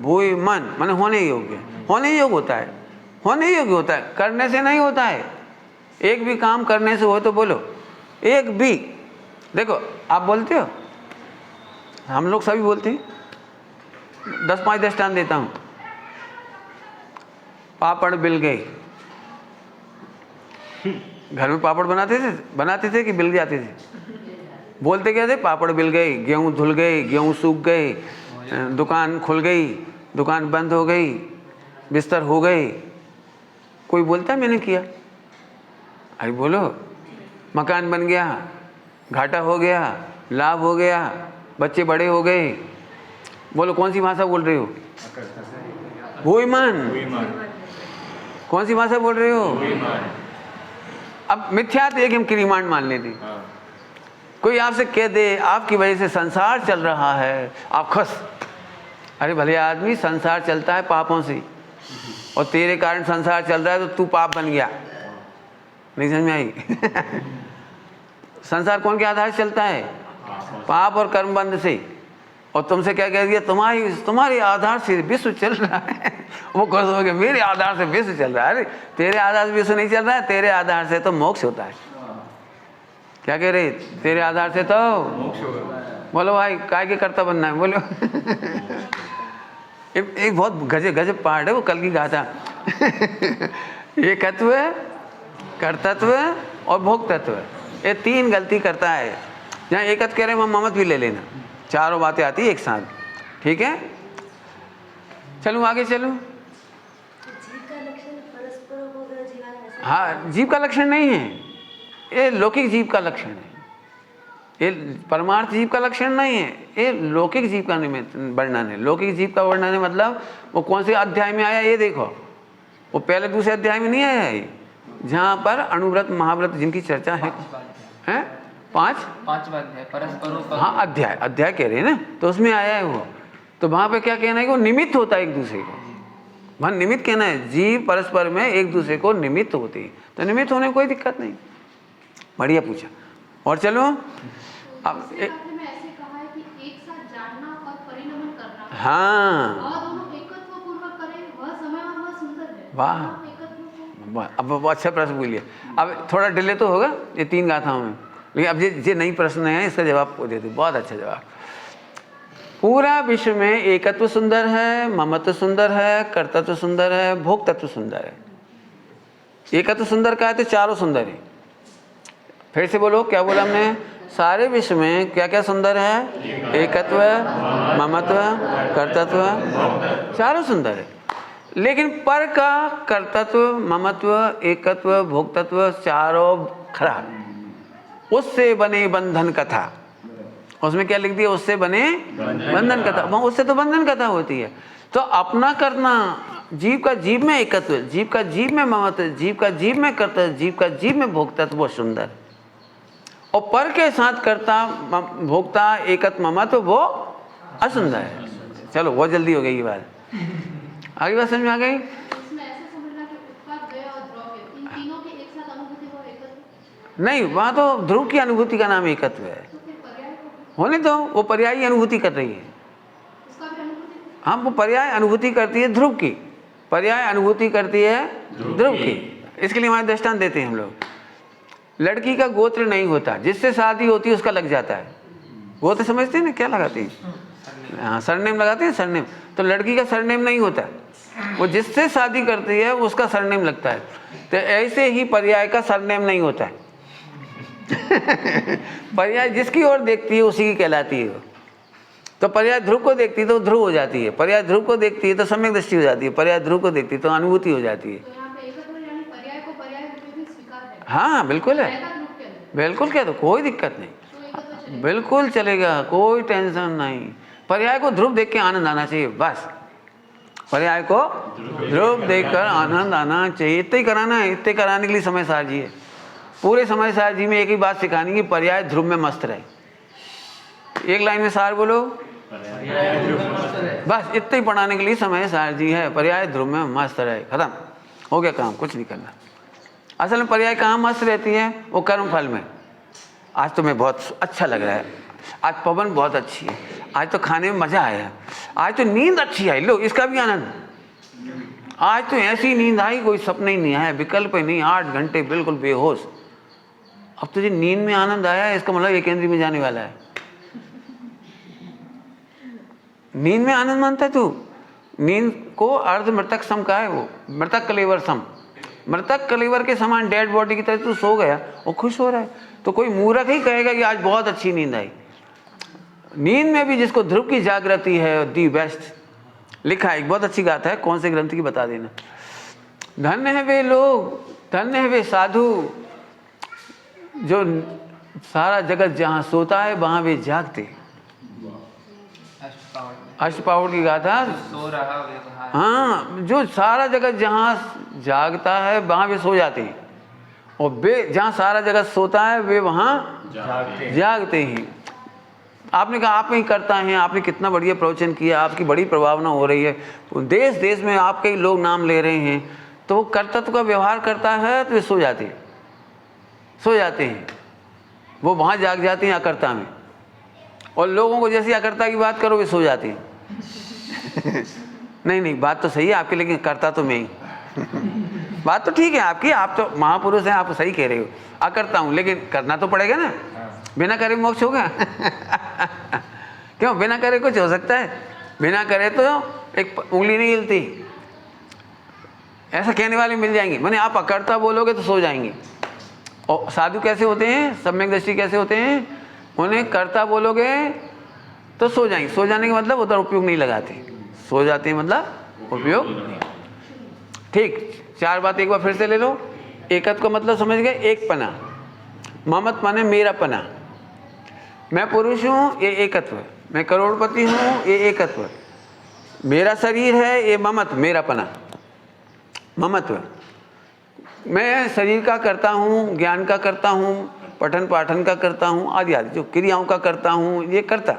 भूमिमान माने होने योग्य। होने योग्य होता है, होने योग्य होता है, करने से नहीं होता है। एक भी काम करने से हो तो बोलो, एक भी। देखो आप बोलते हो, हम लोग सभी बोलते हैं। 10-5 दृष्टांत देता हूँ। पापड़ बिल गए, घर में पापड़ बनाते थे कि बिल जाते थे? बोलते क्या थे? पापड़ बिल गए, गेहूँ धुल गए, गेहूँ सूख गए, दुकान खुल गई, दुकान बंद हो गई, बिस्तर हो गए। कोई बोलता है मैंने किया? अरे बोलो। मकान बन गया, घाटा हो गया, लाभ हो गया, बच्चे बड़े हो गए। बोलो कौन सी भाषा बोल रहे हो? भूमिमान। कौन सी भाषा बोल रहे हो? अब मिथ्या तो एक हम क्रियमान मान लेते। कोई आपसे कह दे आपकी वजह से संसार चल रहा है, आप खुश। अरे भले आदमी, संसार चलता है पापों से, और तेरे कारण संसार चल रहा है तो तू पाप बन गया। नहीं समझ में आई? संसार कौन के आधार से चलता है? पाप और कर्म बंध से। और तुमसे क्या कह दिया? तुम्हारे आधार से विश्व चल रहा है। वो खुश हो गए, मेरे आधार से विश्व चल रहा है। अरे तेरे आधार से विश्व नहीं चल रहा है, तेरे आधार से तो मोक्ष होता है। क्या कह रहे? तेरे आधार से तो मोक्ष होगा। बोलो भाई काय के कर्ता बनना है? बोलो। एक बहुत गजब पार्ट है वो, कल की गाथा। एकत्व, कर्तत्व और भोक्तत्व, ये 3 गलती करता है। जहाँ एकत्व कह रहे हैं वहाँ ममत भी ले लेना, चारों बातें आती है एक साथ। ठीक है, चलूँ आगे चलूँ? हाँ, जीव का लक्षण नहीं है, ये लौकिक जीव का लक्षण है। ये परमार्थ जीव का लक्षण नहीं है, ये लौकिक जीव का वर्णन है। लौकिक जीव का वर्णन है मतलब वो कौन से अध्याय में आया ये देखो। वो पहले दूसरे अध्याय में नहीं आया है, जहाँ पर अणुव्रत महाव्रत जिनकी चर्चा है। हैं 5 अध्याय परस्पर। हाँ अध्याय कह रहे हैं ना, तो उसमें आया है वो। तो वहाँ पे क्या कहना है कि वो निमित्त होता है एक दूसरे को। वहाँ निमित्त कहना है, जीव परस्पर में एक दूसरे को निमित्त होती है। तो निमित्त होने में कोई दिक्कत नहीं। बढ़िया पूछा। और चलो अब ऐसे कहा है कि एक साथ जानना और परिणमन करना, हाँ, वह दोनों एकत्व पूर्वक करें, वह समय और वह सुंदर है। वाह, अब वो अच्छा प्रश्न बोलिए। अब थोड़ा डिले तो होगा ये 3 गाथाओं में, लेकिन अब ये नई प्रश्न है, इसका जवाब को दे दो। बहुत अच्छा जवाब। पूरा विश्व में एकत्व सुंदर है, ममत्व सुंदर है, कर्तत्व सुंदर है, भोक्तत्व सुंदर है। एकत्व सुंदर का है तो चारों सुंदर है। फिर से बोलो, क्या बोला हमने? सारे विश्व में क्या क्या सुंदर है? एकत्व, ममत्व, कर्तत्व, चारों सुंदर है। लेकिन पर का कर्तत्व, ममत्व, एकत्व, भोक्तत्व चारों खराब। उससे बने बंधन कथा, उसमें क्या लिख दिया? उससे बने बंधन कथा। वहाँ उससे तो बंधन कथा होती है। तो अपना करना, जीव का जीव में एकत्व, जीव का जीव में ममत्व, जीव का जीव में कर्तव्य, जीव का जीव में भोक्तत्व, वो सुंदर। और पर के साथ कर्ता भोक्ता एकत्व ममत्व वो असुंदर है। चलो बहुत जल्दी हो गई ये बात, आगे बात समझ में आ गई? इसमें ऐसे समझना कि उत्पाद, गया और द्रव्य, इन तीनों की एक साथ अनुभूति हो एकत्व नहीं, वहाँ तो ध्रुव की अनुभूति का नाम एकत्व है। तो फिर पर्याय होने दो, वो पर्यायी अनुभूति कर रही है। उसका भी अनुभूति। हाँ, वो पर्याय अनुभूति करती है ध्रुव की, पर्याय अनुभूति करती है ध्रुव की। इसके लिए हमारे दृष्टांत देते हैं हम लोग। लड़की का गोत्र नहीं होता, जिससे शादी होती है उसका लग जाता है। गोत्र समझते हैं ना, क्या लगाते हैं? हाँ, सरनेम लगाते हैं, सरनेम। तो लड़की का सरनेम नहीं होता, वो जिससे शादी करती है उसका सरनेम लगता है। तो ऐसे ही पर्याय का सरनेम नहीं होता है। पर्याय जिसकी ओर देखती है उसी की कहलाती है। तो पर्याय ध्रुव को देखती है तो ध्रुव हो जाती है, पर्याय ध्रुव को देखती है तो सम्यक दृष्टि हो जाती है, पर्याय ध्रुव को देखती है तो अनुभूति हो जाती है। तो यहाँ पे एकत्व यानी पर्याय को पर्याय रूप में भी स्वीकार है। हाँ बिल्कुल है, पर्याय का रूप क्या है? बिल्कुल कह दो, कोई दिक्कत नहीं, तो एकत्व चलेगा। बिल्कुल चलेगा, कोई टेंशन नहीं। पर्याय को ध्रुव देख के आनंद आना चाहिए, बस। पर्याय को ध्रुव देखकर आनंद आना चाहिए। इतने ही कराना है, इतने कराने के लिए समय साजिए। पूरे समय सार जी में एक ही बात सिखानी कि पर्याय ध्रुव में मस्त रहे। एक लाइन में सार बोलो, बस इतना ही पढ़ाने के लिए समय सार जी है। पर्याय ध्रुव में मस्त रहे, खत्म हो गया काम, कुछ नहीं करना। असल में पर्याय कहाँ मस्त रहती है? वो कर्म फल में। आज तो मैं बहुत अच्छा लग रहा है, आज पवन बहुत अच्छी है, आज तो खाने में मजा आया, आज तो नींद अच्छी आई, लो इसका भी आनंद। आज तो ऐसी नींद आई कोई सपना ही नहीं आया, विकल्प ही नहीं, 8 घंटे बिल्कुल बेहोश। अब तुझे नींद में आनंद आया, इसका मतलब एक इंद्रिय में जाने वाला है। नींद में आनंद मानता है तू? नींद को अर्ध मृतक सम का है, वो मृतक कलेवर सम, मृतक कलेवर के समान डेड बॉडी की तरह तू सो गया और खुश हो रहा है। तो कोई मूर्ख ही कहेगा कि आज बहुत अच्छी नींद आई। नींद में भी जिसको ध्रुव की जागृति है, दी बेस्ट लिखा है, एक बहुत अच्छी गाथा है, कौन से ग्रंथ की बता देना। धन्य है वे लोग, धन्य है वे साधु, जो सारा जगत जहाँ सोता है वहाँ वे जागते। अष्टपावड़ की गाथा, सो रहा व्यवहार। हाँ, जो सारा जगत जहाँ जागता है वहाँ वे सो जाते हैं, और वे जहाँ सारा जगत सोता है वे वहाँ जागते हैं। आपने कहा आप ही करता है, आपने कितना बढ़िया प्रवचन किया, आपकी बड़ी प्रभावना हो रही है, देश देश में आपके लोग नाम ले रहे हैं, तो वो कर्तव्य का व्यवहार करता है तो वे सो जाते हैं, सो जाते हैं, वो वहाँ जाग जाते हैं अकर्ता में। और लोगों को जैसे अकर्ता की बात करो वे सो जाते हैं। नहीं बात तो सही है आपकी, लेकिन करता तो मैं ही। बात तो ठीक है आपकी, आप तो महापुरुष हैं, आप सही कह रहे हो, अकर्ता हूँ, लेकिन करना तो पड़ेगा ना। बिना करे मोक्ष होगा? क्यों? बिना करे कुछ हो सकता है? बिना करे तो एक उंगली नहीं हिलती। ऐसा कहने वाले मिल जाएंगे, माने आप अकर्ता बोलोगे तो सो जाएंगे। और साधु कैसे होते हैं, सम्यक दृष्टि कैसे होते हैं? उन्हें कर्ता बोलोगे तो सो जाएंगे। सो जाने का मतलब उधर उपयोग नहीं लगाते, सो जाते हैं मतलब उपयोग। ठीक, 4 बात एक बार फिर से ले लो। एकत्व का मतलब समझ गए, एक पना। ममत माने मेरा पना, मैं पुरुष हूँ ये एकत्व, मैं करोड़पति हूँ ये एकत्व, मेरा शरीर है ये ममत, मेरा पना, ममत्व। मैं शरीर का करता हूँ, ज्ञान का करता हूँ, पठन पाठन का करता हूँ, आदि आदि जो क्रियाओं का करता हूँ, ये करता।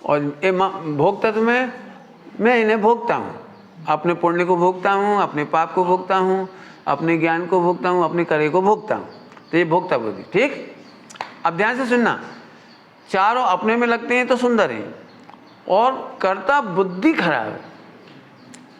और ये भोक्तत्व में मैं इन्हें भोगता हूँ, अपने पुण्य को भोगता हूँ, अपने पाप को भोगता हूँ, अपने ज्ञान को भोगता हूँ, अपने कार्य को भोगता हूँ। तो ये भोक्ता बुद्धि। ठीक, अब ध्यान से सुनना, चारों अपने में लगते हैं तो सुंदर हैं, और कर्ता बुद्धि खराब है।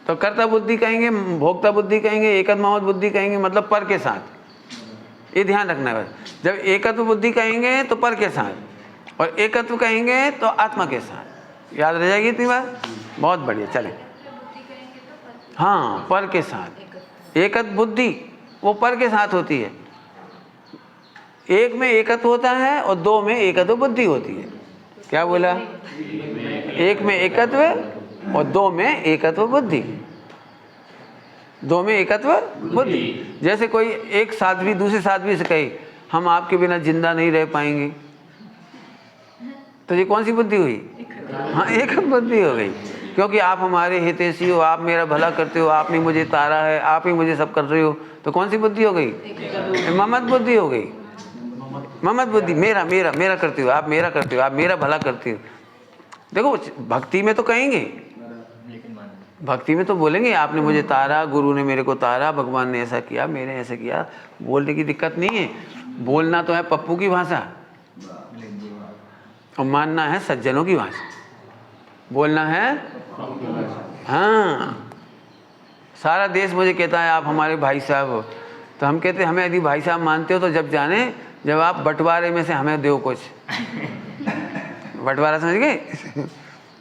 तो कर्ता बुद्धि कहेंगे, भोक्ता बुद्धि कहेंगे, एकत्व ममत बुद्धि कहेंगे, मतलब पर के साथ। ये ध्यान रखना है। जब एकत्व बुद्धि कहेंगे तो पर के साथ, और एकत्व कहेंगे तो आत्मा के साथ। याद रह जाएगी इतनी बात? बहुत बढ़िया, चलें। हाँ, पर के साथ। एकत्व बुद्धि वो पर के साथ होती है। एक में एकत्व होता है और 2 में एकत्व बुद्धि होती है। क्या बोला? एक में एकत्व और 2 में एकत्व बुद्धि, 2 में एकत्व बुद्धि। जैसे कोई एक साध्वी दूसरे साध्वी से कहे हम आपके बिना जिंदा नहीं रह पाएंगे, तो ये कौन सी बुद्धि हुई? हाँ, एक बुद्धि हो गई, क्योंकि आप हमारे हितैषी हो, आप मेरा भला करते हो, आपने मुझे तारा है, आप ही मुझे सब कर रहे हो। तो कौन सी बुद्धि हो गई? ममत बुद्धि हो गई। ममत बुद्धि, मेरा मेरा मेरा करते हो, आप मेरा करते हो, आप मेरा भला करते हो। देखो भक्ति में तो कहेंगे, भक्ति में तो बोलेंगे आपने मुझे तारा, गुरु ने मेरे को तारा, भगवान ने ऐसा किया, मैंने ऐसा किया, बोलने की दिक्कत नहीं है। बोलना तो है पप्पू की भाषा, और मानना है सज्जनों की भाषा। बोलना है, हाँ। सारा देश मुझे कहता है आप हमारे भाई साहब हो, तो हम कहते हमें यदि भाई साहब मानते हो तो जब जाने जब आप बंटवारे में से हमें दो कुछ। बंटवारा समझ गए?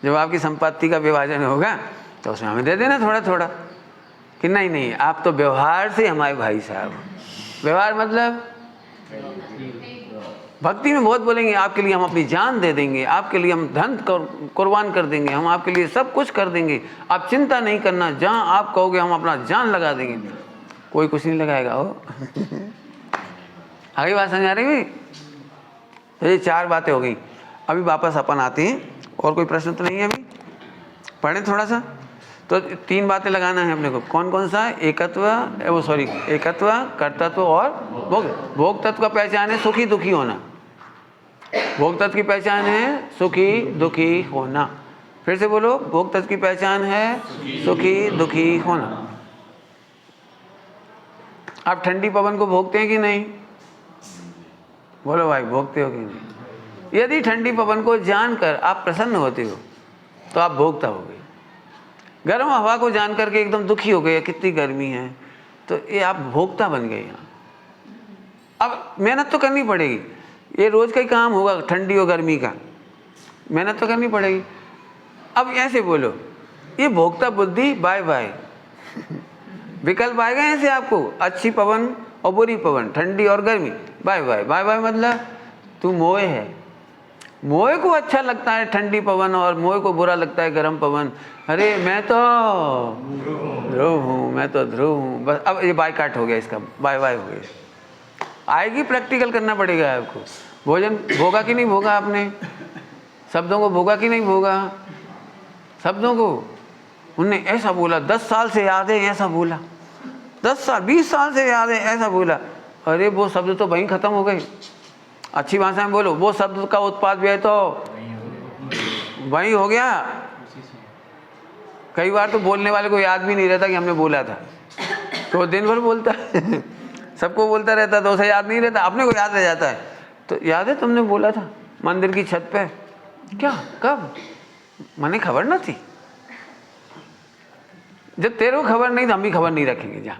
जब आपकी संपत्ति का विभाजन होगा तो उसमें हमें दे देना थोड़ा थोड़ा, कि नहीं नहीं आप तो व्यवहार से हमारे भाई साहब। व्यवहार मतलब भक्ति में बहुत बोलेंगे आपके लिए हम अपनी जान दे देंगे, आपके लिए हम धन कुर्बान कर देंगे, हम आपके लिए सब कुछ कर देंगे, आप चिंता नहीं करना, जहाँ आप कहोगे हम अपना जान लगा देंगे। कोई कुछ नहीं लगाएगा हो। आगे बात समझ आ रही है? तो ये 4 बातें हो गई। अभी वापस अपन आते हैं, और कोई प्रश्न तो नहीं है? अभी पढ़ें थोड़ा सा। तो 3 बातें लगाना है अपने को। कौन कौन सा? एकत्व, एकत्व, कर्तत्व और भोग। भोग तत्व का पहचान है सुखी दुखी होना। भोग तत्व की पहचान है सुखी दुखी होना। फिर से बोलो, भोग तत्व की पहचान है सुखी दुखी होना। आप ठंडी पवन को भोगते हैं कि नहीं? बोलो भाई, भोगते हो कि नहीं? यदि ठंडी पवन को जानकर आप प्रसन्न होते हो तो आप भोगता हो गए। गर्म हवा को जान करके एकदम दुखी हो गए, कितनी गर्मी है, तो ये आप भोगता बन गए। यहाँ अब मेहनत तो करनी पड़ेगी, ये रोज का ही काम होगा, ठंडी और गर्मी का मेहनत तो करनी पड़ेगी। अब ऐसे बोलो, ये भोक्ता बुद्धि बाय बाय। विकल्प आएगा ऐसे आपको, अच्छी पवन और बुरी पवन, ठंडी और गर्मी, बाय बाय। बाय बाय मतलब तू मोह है, मोह को अच्छा लगता है ठंडी पवन और मोह को बुरा लगता है गर्म पवन। अरे मैं तो ध्रुव हूँ, मैं तो ध्रुव हूँ, बस। अब ये बायकाट हो गया, इसका बाय बाय हो गया। आएगी, प्रैक्टिकल करना पड़ेगा आपको। भोजन भोगा कि नहीं भोगा आपने? शब्दों को भोगा कि नहीं भोगा? शब्दों को उनने ऐसा बोला, 10 साल से याद है ऐसा बोला, 10 साल 20 साल से याद है ऐसा बोला। अरे वो शब्द तो वहीं खत्म हो गए। अच्छी भाषा में बोलो, वो शब्द का उत्पाद भी है तो वहीं हो गया। कई बार तो बोलने वाले को याद भी नहीं रहता कि हमने बोला था, तो दिन भर बोलता है सबको बोलता रहता, तो उसे याद नहीं रहता, अपने को याद रह जाता है। तो याद है तुमने बोला था मंदिर की छत पे, क्या, कब? मैंने खबर ना थी। जब तेरे को खबर नहीं तो हम भी खबर नहीं रखेंगे जा,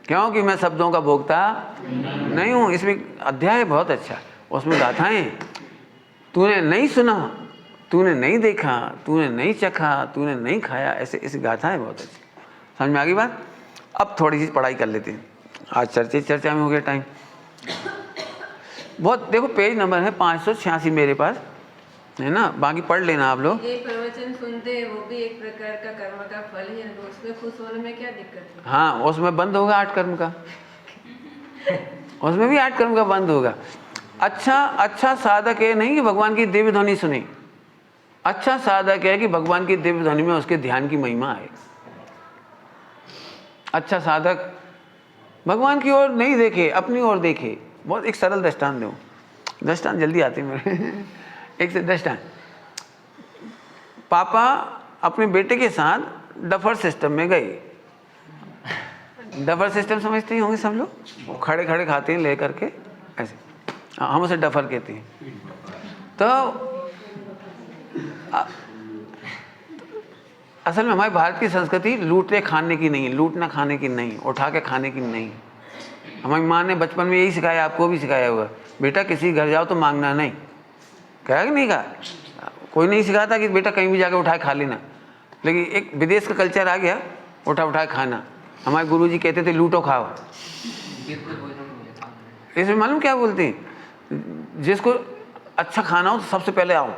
क्योंकि मैं शब्दों का भोगता नहीं हूँ। इसमें अध्याय बहुत अच्छा, उसमें गाथाएं, तूने नहीं सुना, तूने नहीं देखा, तूने नहीं चखा, तूने नहीं खाया, ऐसी गाथाएं बहुत अच्छी। समझ में आ गई बात? अब थोड़ी सी पढ़ाई कर लेते हैं, आज चर्चा में हो गया टाइम बहुत। देखो पेज नंबर है 586 मेरे पास, है ना, बाकी पढ़ लेना आप लोग। ये प्रवचन सुनते हैं वो भी एक प्रकार का कर्म का फल ही है, तो उसमें खुश होने में क्या दिक्कत है? हाँ, उसमें बंद होगा 8 कर्म का उसमें भी 8 कर्म का बंद होगा। अच्छा साधक है नहीं कि भगवान की दिव्य ध्वनि सुने, अच्छा साधक है कि भगवान की दिव्य ध्वनि में उसके ध्यान की महिमा है। अच्छा साधक भगवान की ओर नहीं देखे, अपनी ओर देखे। बहुत एक सरल दृष्टांत दूं, दृष्टांत जल्दी आते हैं मेरे एक से दृष्टांत। पापा अपने बेटे के साथ डफर सिस्टम में गए। डफर सिस्टम समझते ही होंगे सब लोग, वो खड़े खड़े खाते हैं ले करके ऐसे, हम उसे डफर कहते हैं। तो असल में हमारी भारत की संस्कृति लूटने खाने की नहीं है, लूटना खाने की नहीं, उठा के खाने की नहीं। हमारी माँ ने बचपन में यही सिखाया, आपको भी सिखाया होगा, बेटा किसी घर जाओ तो मांगना नहीं। कहा कि नहीं कहा? कोई नहीं सिखाता कि बेटा कहीं भी जाकर उठाए खा लेना, लेकिन एक विदेश का कल्चर आ गया, उठाए खाना। हमारे गुरुजी कहते थे लूटो खाओ। इसमें मालूम क्या बोलते हैं, जिसको अच्छा खाना हो तो सबसे पहले आओ,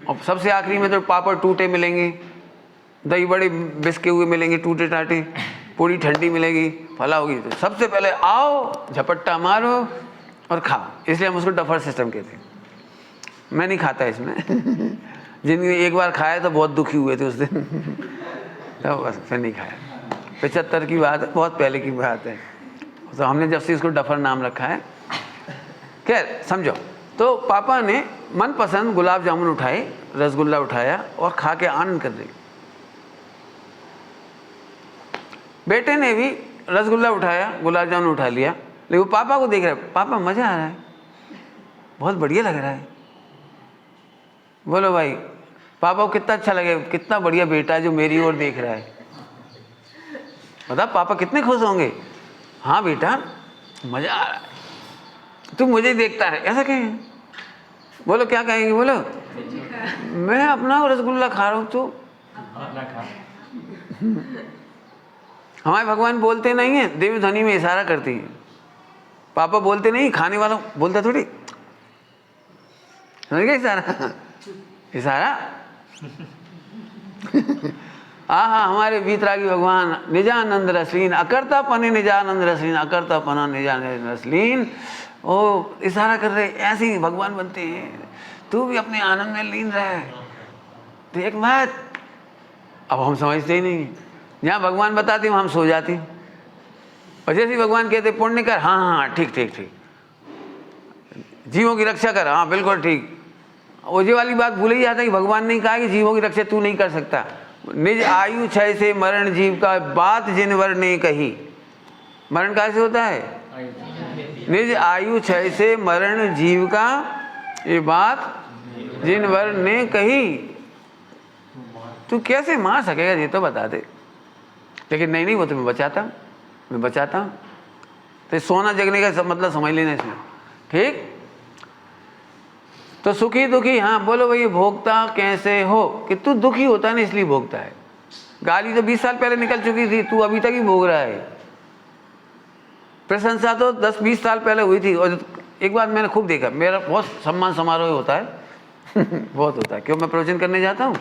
और सबसे आखिरी में तो पापड़ टूटे मिलेंगे, दही बड़े बिस्के हुए मिलेंगे टूटे टाटे, पूरी ठंडी मिलेगी, फला होगी, तो सबसे पहले आओ, झपट्टा मारो और खाओ। इसलिए हम उसको डफर सिस्टम कहते हैं। मैं नहीं खाता इसमें जिनने एक बार खाया तो बहुत दुखी हुए थे उस दिन तो बस फिर नहीं खाया। 75 की बात है, बहुत पहले की बात है, तो हमने जब से इसको डफर नाम रखा है। खैर समझो, तो पापा ने मनपसंद गुलाब जामुन उठाए, रसगुल्ला उठाया और खा के आनंद कर रही। बेटे ने भी रसगुल्ला उठाया, गुलाब जामुन उठा लिया, लेकिन वो पापा को देख रहा है, पापा मज़ा आ रहा है, बहुत बढ़िया लग रहा है। बोलो भाई, पापा को कितना अच्छा लगे, कितना बढ़िया बेटा है जो मेरी ओर देख रहा है। बता पापा कितने खुश होंगे। हाँ बेटा मज़ा आ रहा है, तू मुझे ही देखता है, ऐसा कहें। बोलो क्या कहेंगे? बोलो मैं अपना रसगुल्ला खा रहा हूँ तो। हमारे भगवान बोलते नहीं है, देवी ध्वनि में इशारा करती है। पापा बोलते नहीं, खाने वाला बोलता थोड़ी। समझ गए इशारा? इशारा हाँ, हमारे वीतरागी भगवान निजानंद रसलीन, अकर्ता पने निजानंद रसलीन, अकर्ता पना निजानंद रसलीन, ओ इशारा कर रहे। ऐसे ही भगवान बनते हैं। तू भी अपने आनंद में लीन रहे, देख मत, अब हम समझते ही नहीं। जहाँ भगवान बताते वहाँ हम सो जाते हैं, और जैसे ही भगवान कहते पुण्य कर, हाँ हाँ ठीक ठीक ठीक, जीवों की रक्षा कर, हाँ बिल्कुल ठीक। वो ये वाली बात भूल ही जाता है कि भगवान ने कहा कि जीवों की रक्षा तू नहीं कर सकता। निज आयु क्षय से मरण जीव का, बात जिन वर ने कही। मरण कैसे होता है? निज आयु क्षय से मरण जीव का, ये बात जिन वर ने कही। तू कैसे मार सकेगा ये तो बता दे। लेकिन नहीं वो तो मैं बचाता हूँ। तो सोना जगने का मतलब समझ लेना इसमें, ठीक। तो सुखी दुखी, हाँ बोलो भाई, भोगता कैसे हो कि तू दुखी होता है ना इसलिए भोगता है। गाली तो 20 साल पहले निकल चुकी थी, तू अभी तक ही भोग रहा है। प्रशंसा तो 10-20 साल पहले हुई थी। और एक बात मैंने खूब देखा, मेरा बहुत सम्मान समारोह होता है बहुत होता है। क्यों? मैं प्रवचन करने जाता हूँ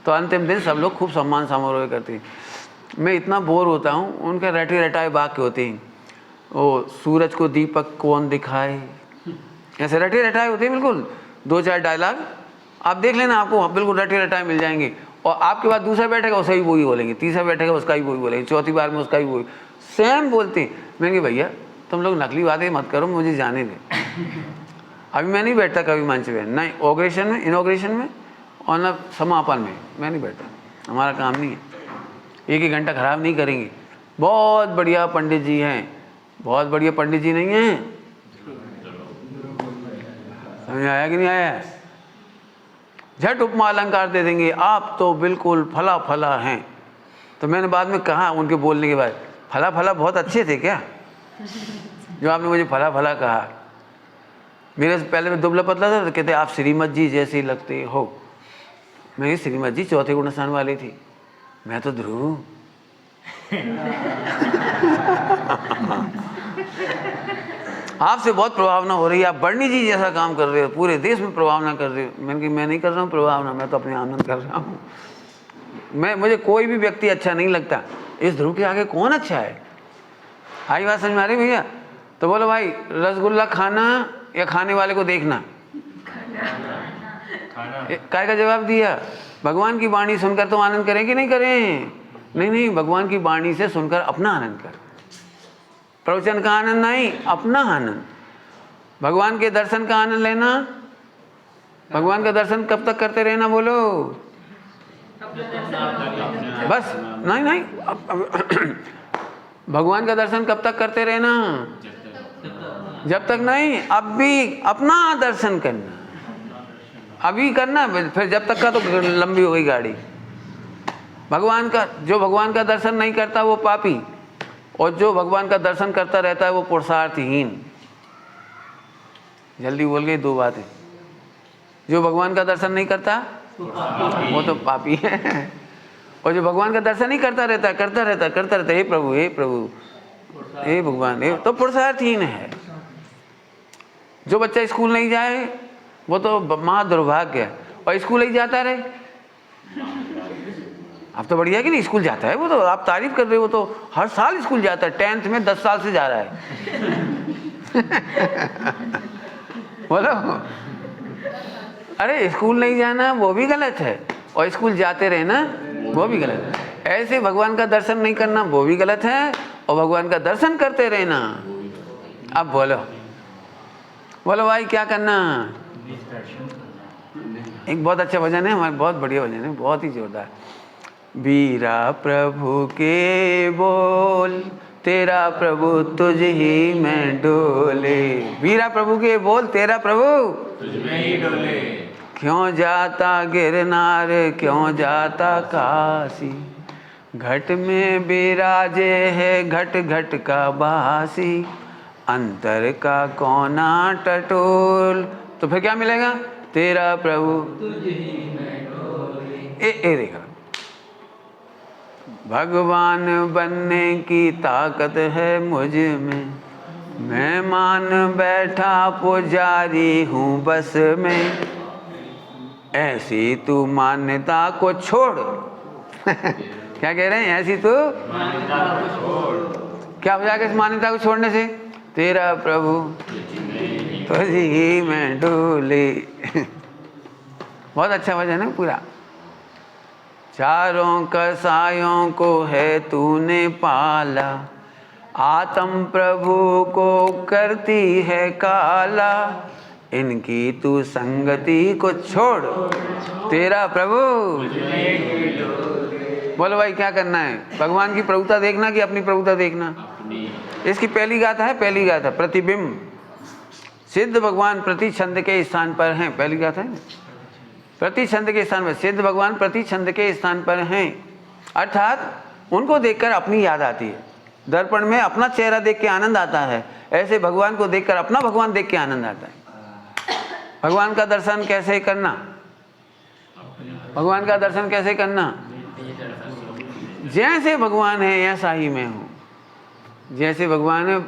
तो अंतिम दिन सब लोग खूब सम्मान समारोह करते हैं। मैं इतना बोर होता हूँ, उनके रटे रटाए वाक्य होते हैं। वो सूरज को दीपक कौन दिखाए, ऐसे रटे रटाए होते हैं बिल्कुल। 2-4 डायलॉग आप देख लेना, आपको बिल्कुल रटे रटाए मिल जाएंगे। और आपके बाद दूसरा बैठेगा उसका भी वही बोलेंगे, तीसरा बैठेगा उसका भी वही बोलेंगे, चौथी बार में उसका भी वही सेम बोलते हैं। मैं कि भैया तुम लोग नकली बातें मत करो, मुझे जाने दे। अभी मैं नहीं बैठता कभी मंच में, ना इनॉग्रेशन में और ना समापन में, मैं नहीं बैठता। हमारा काम नहीं है, 1 घंटा खराब नहीं करेंगे। बहुत बढ़िया पंडित जी हैं, बहुत बढ़िया पंडित जी नहीं हैं। समझ आया कि नहीं आया? झट उपमा अलंकार दे देंगे, आप तो बिल्कुल फला फला हैं। तो मैंने बाद में कहा उनके बोलने के बाद, फला फला बहुत अच्छे थे क्या जो आपने मुझे फला फला कहा? मेरे से पहले मैं दुबला पतला था तो कहते आप श्रीमत जी जैसे लगते हो। मैं श्रीमत जी 4थे गुण स्थान वाले थी, मैं तो ध्रुव। आपसे बहुत प्रभावना हो रही है, आप बर्नी जी जैसा काम कर रहे हो, पूरे देश में प्रभावना कर रहे हो। मैंने कहा मैं नहीं कर रहा हूँ प्रभावना, मैं तो अपने आनंद कर रहा हूँ। मुझे कोई भी व्यक्ति अच्छा नहीं लगता, इस ध्रुव के आगे कौन अच्छा है? आई बात समझ में आ रही भैया? तो बोलो भाई, रसगुल्ला खाना या खाने वाले को देखना? काय का जवाब दिया? भगवान की वाणी सुनकर तो आनंद करें कि नहीं करें? नहीं, भगवान की वाणी से सुनकर अपना आनंद कर। प्रवचन का आनंद नहीं, अपना आनंद। भगवान के दर्शन का आनंद लेना। भगवान का दर्शन कब तक करते रहना? बोलो बस। नहीं भगवान का दर्शन कब तक करते रहना? जब तक नहीं, अब भी अपना दर्शन करना, अभी करना, फिर जब तक का तो लंबी हो गई गाड़ी। भगवान का, जो भगवान का दर्शन नहीं करता वो पापी, और जो भगवान का दर्शन करता रहता है वो पुरुषार्थहीन। जल्दी बोल गई 2 बातें। जो भगवान का दर्शन नहीं करता वो तो पापी है, और जो भगवान का दर्शन नहीं करता रहता, हे प्रभु हे भगवान, तो पुरुषार्थहीन है। जो बच्चा स्कूल नहीं जाए वो तो महा दुर्भाग्य है, और स्कूल नहीं जाता रहे, अब तो बढ़िया कि नहीं स्कूल जाता है वो तो, आप तारीफ कर रहे हो, वो तो हर साल स्कूल जाता है, 10th में 10 साल से जा रहा है। बोलो, अरे स्कूल नहीं जाना वो भी गलत है, और स्कूल जाते रहना वो भी गलत है। ऐसे भगवान का दर्शन नहीं करना वो भी गलत है, और भगवान का दर्शन करते रहना। अब बोलो भाई क्या करना? एक बहुत अच्छा भजन है हमारे, बहुत बढ़िया भजन है, बहुत ही जोरदार। वीरा प्रभु के बोल, तेरा प्रभु तुझ ही में डोले। वीरा प्रभु के बोल, तेरा प्रभु तुझ में ही डोले। क्यों जाता गिरनार, क्यों जाता काशी, घट में बिराजे है घट घट का बासी, अंतर का कोना टटोल। तो फिर क्या मिलेगा? तेरा प्रभु तुझ ही में डोले। ए देखा, भगवान बनने की ताकत है मुझ में, मैं मान बैठा पुजारी हूँ बस में, ऐसी तू मान्यता को छोड़। क्या कह रहे हैं? ऐसी तू मान्यता को छोड़। क्या हो जाएगा इस मान्यता को छोड़ने से? तेरा प्रभु तुझ ही में डोले। बहुत अच्छा भजन है पूरा। चारों कसायों को है तूने पाला, आत्म प्रभु को करती है काला, इनकी तू संगति को छोड़ तेरा प्रभु। बोलो भाई क्या करना है, भगवान की प्रभुता देखना कि अपनी प्रभुता देखना? इसकी पहली गाथा है, पहली गाथा प्रतिबिंब। सिद्ध भगवान प्रति छंद के स्थान पर हैं, पहली गाथा है। प्रति छंद के स्थान पर, सिद्ध भगवान प्रति छंद के स्थान पर हैं, अर्थात उनको देखकर अपनी याद आती है। दर्पण में अपना चेहरा देख के आनंद आता है, ऐसे भगवान को देखकर अपना भगवान देख के आनंद आता है। भगवान का दर्शन कैसे करना? भगवान का दर्शन कैसे करना? जैसे भगवान है ऐसा ही मैं हूँ। जैसे भगवान है,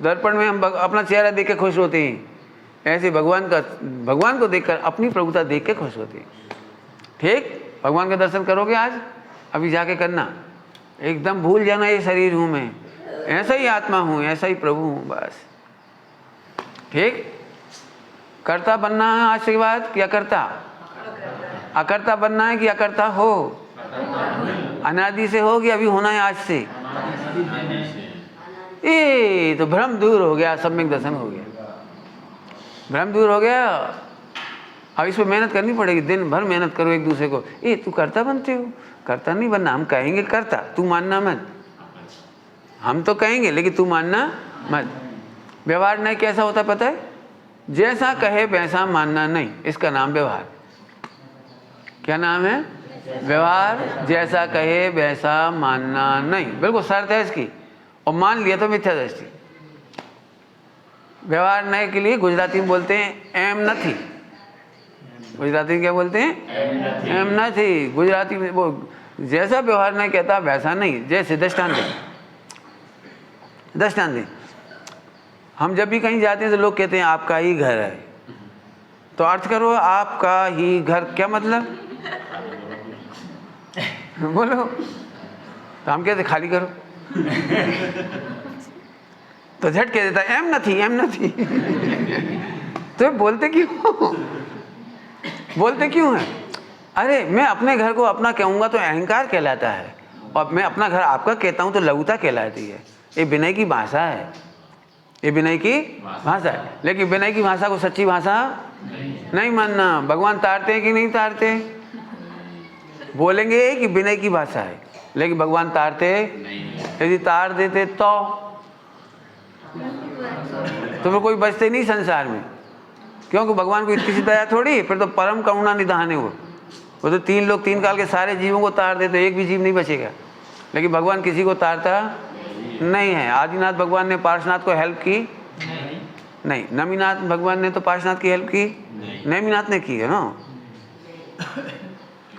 दर्पण में हम अपना चेहरा देख के खुश होते हैं, ऐसे भगवान को देखकर अपनी प्रभुता देख के खुश होते हैं। ठीक, भगवान का दर्शन करोगे आज, अभी जाके करना, एकदम भूल जाना ये शरीर हूँ मैं, ऐसा ही आत्मा हूँ, ऐसा ही प्रभु हूँ, बस। ठीक, कर्ता बनना है आज के बाद कि अकर्ता? अकर्ता बनना है कि अकर्ता हो? अनादि से हो कि अभी होना है आज से? ए तो भ्रम दूर हो गया, सम्यक दर्शन हो गया, भ्रम दूर हो गया। अब इस पर मेहनत करनी पड़ेगी, दिन भर मेहनत करो एक दूसरे को। ए तू कर्ता बनते हो, कर्ता नहीं बनना, हम कहेंगे कर्ता, तू मानना मत। हम तो कहेंगे लेकिन तू मानना मत। व्यवहार नहीं कैसा होता पता है? जैसा कहे वैसा मानना नहीं, इसका नाम व्यवहार। क्या नाम है? व्यवहार। जैसा कहे वैसा मानना नहीं, बिल्कुल शर्त है इसकी, और मान लिया तो मिथ्या दृष्टि। व्यवहार नए के लिए गुजराती में बोलते हैं एम नथी। गुजराती में क्या बोलते हैं? एम नथी। गुजराती में वो जैसा व्यवहार नहीं कहता वैसा नहीं। जैसे दृष्टांत दें, हम जब भी कहीं जाते हैं तो लोग कहते हैं आपका ही घर है, तो अर्थ करो आपका ही घर, क्या मतलब? बोलो। तो हम कहते खाली करो, तो झट कह देता एम नथी, एम नथी। तो बोलते क्यों? बोलते क्यों है? अरे मैं अपने घर को अपना कहूँगा तो अहंकार कहलाता है, और मैं अपना घर आपका कहता हूँ तो लघुता कहलाती है। ये विनय की भाषा है, ये विनय की भाषा है। लेकिन विनय की भाषा को सच्ची भाषा नहीं मानना। भगवान तारते हैं कि नहीं तारते? बोलेंगे कि विनय की भाषा है, लेकिन भगवान तारते यदि तार देते तो फिर कोई बचते नहीं संसार में, क्योंकि भगवान को इतनी सी दया थोड़ी, फिर तो परम करुणा निधान है वो तो 3 लोग 3 काल के सारे जीवों को तार दे तो एक भी जीव नहीं बचेगा। लेकिन भगवान किसी को तारता नहीं है। आदिनाथ भगवान ने पार्श्वनाथ को हेल्प की नहीं, नमीनाथ भगवान ने तो पार्श्वनाथ की हेल्प की, नमीनाथ ने की है ना।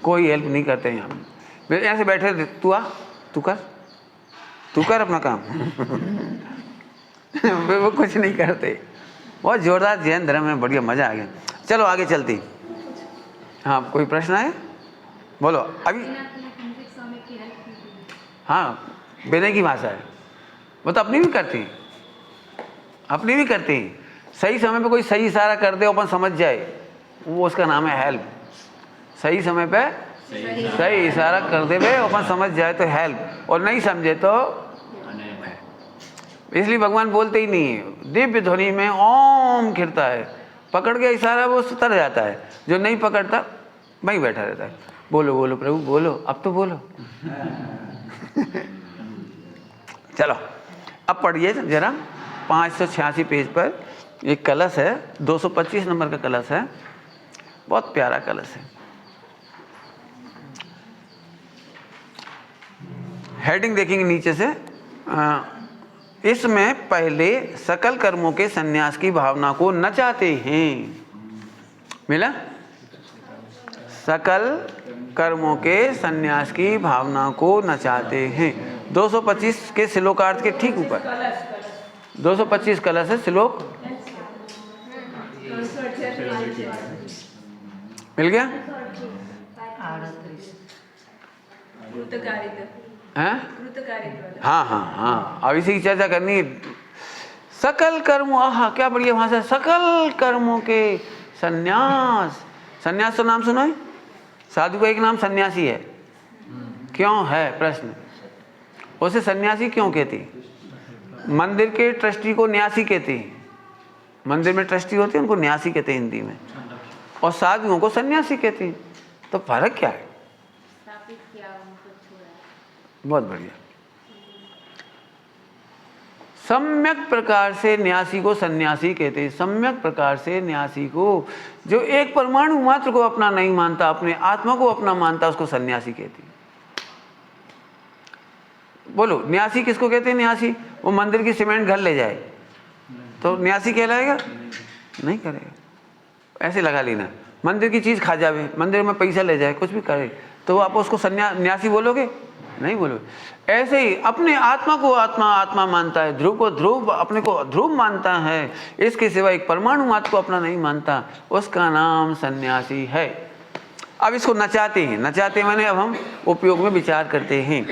कोई हेल्प नहीं करते हैं हम, ऐसे बैठे, तू आ, तू कर अपना काम। वो कुछ नहीं करते। बहुत जोरदार जैन धर्म में, बढ़िया मजा आ गया। चलो आगे चलती। हाँ कोई प्रश्न है? बोलो अभी। हाँ विनय की भाषा है, वो तो अपनी भी करती हैं, अपनी भी करती हैं। सही समय पे कोई सही इशारा कर दे, अपन समझ जाए, वो उसका नाम है हेल्प। सही समय पे सही इशारा कर दे वे, अपन समझ जाए तो हेल्प, और नहीं समझे तो इसलिए भगवान बोलते ही नहीं है। दिव्य ध्वनि में ओम खिरता है, पकड़ के इशारा वो उतर जाता है, जो नहीं पकड़ता वहीं बैठा रहता है। बोलो बोलो प्रभु बोलो, अब तो बोलो। चलो अब पढ़िए जरा 586 पेज पर एक कलश है, 225 नंबर का कलश है, बहुत प्यारा कलश है। हेडिंग देखेंगे नीचे से। इसमें पहले सकल कर्मों के संन्यास की भावना को नचाते हैं। मिला? सकल कर्मों के संन्यास की भावना को नचाते हैं। 225 के श्लोकार्थ के ठीक ऊपर 225 कलश है श्लोक। मिल गया? हाँ हाँ हाँ, अब इसी की चर्चा करनी है। सकल कर्मों, आहा क्या बढ़िया भाषा है। सकल कर्मों के संन्यास। संन्यास तो नाम सुना है? साधु का एक नाम सन्यासी है, क्यों है प्रश्न? उसे सन्यासी क्यों कहते हैं? मंदिर के ट्रस्टी को न्यासी कहते हैं। मंदिर में ट्रस्टी होते हैं उनको न्यासी कहते हैं हिंदी में, और साधुओं को सन्यासी कहते हैं। तो फर्क क्या है? स्थापित किया उनको छोड़ा। बहुत बढ़िया। सम्यक प्रकार से न्यासी को सन्यासी कहते हैं। सम्यक प्रकार से न्यासी को, जो एक परमाणु मात्र को अपना नहीं मानता, अपने आत्मा को अपना मानता, उसको सन्यासी कहते हैं। बोलो, न्यासी किसको कहते हैं? न्यासी वो मंदिर की सीमेंट घर ले जाए तो न्यासी कहलाएगा? नहीं करेगा। ऐसे लगा लेना, मंदिर की चीज खा जावे, मंदिर में पैसा ले जाए, कुछ भी करे, तो आप उसको न्यासी बोलोगे? नहीं बोलोगे। ऐसे ही अपने आत्मा को आत्मा आत्मा मानता है, ध्रुव को ध्रुव, अपने को ध्रुव मानता है, इसके सिवा एक परमाणु मात्र को अपना नहीं मानता, उसका नाम सन्यासी है। अब इसको नचाते हैं। नचाते माने अब हम उपयोग में विचार करते हैं,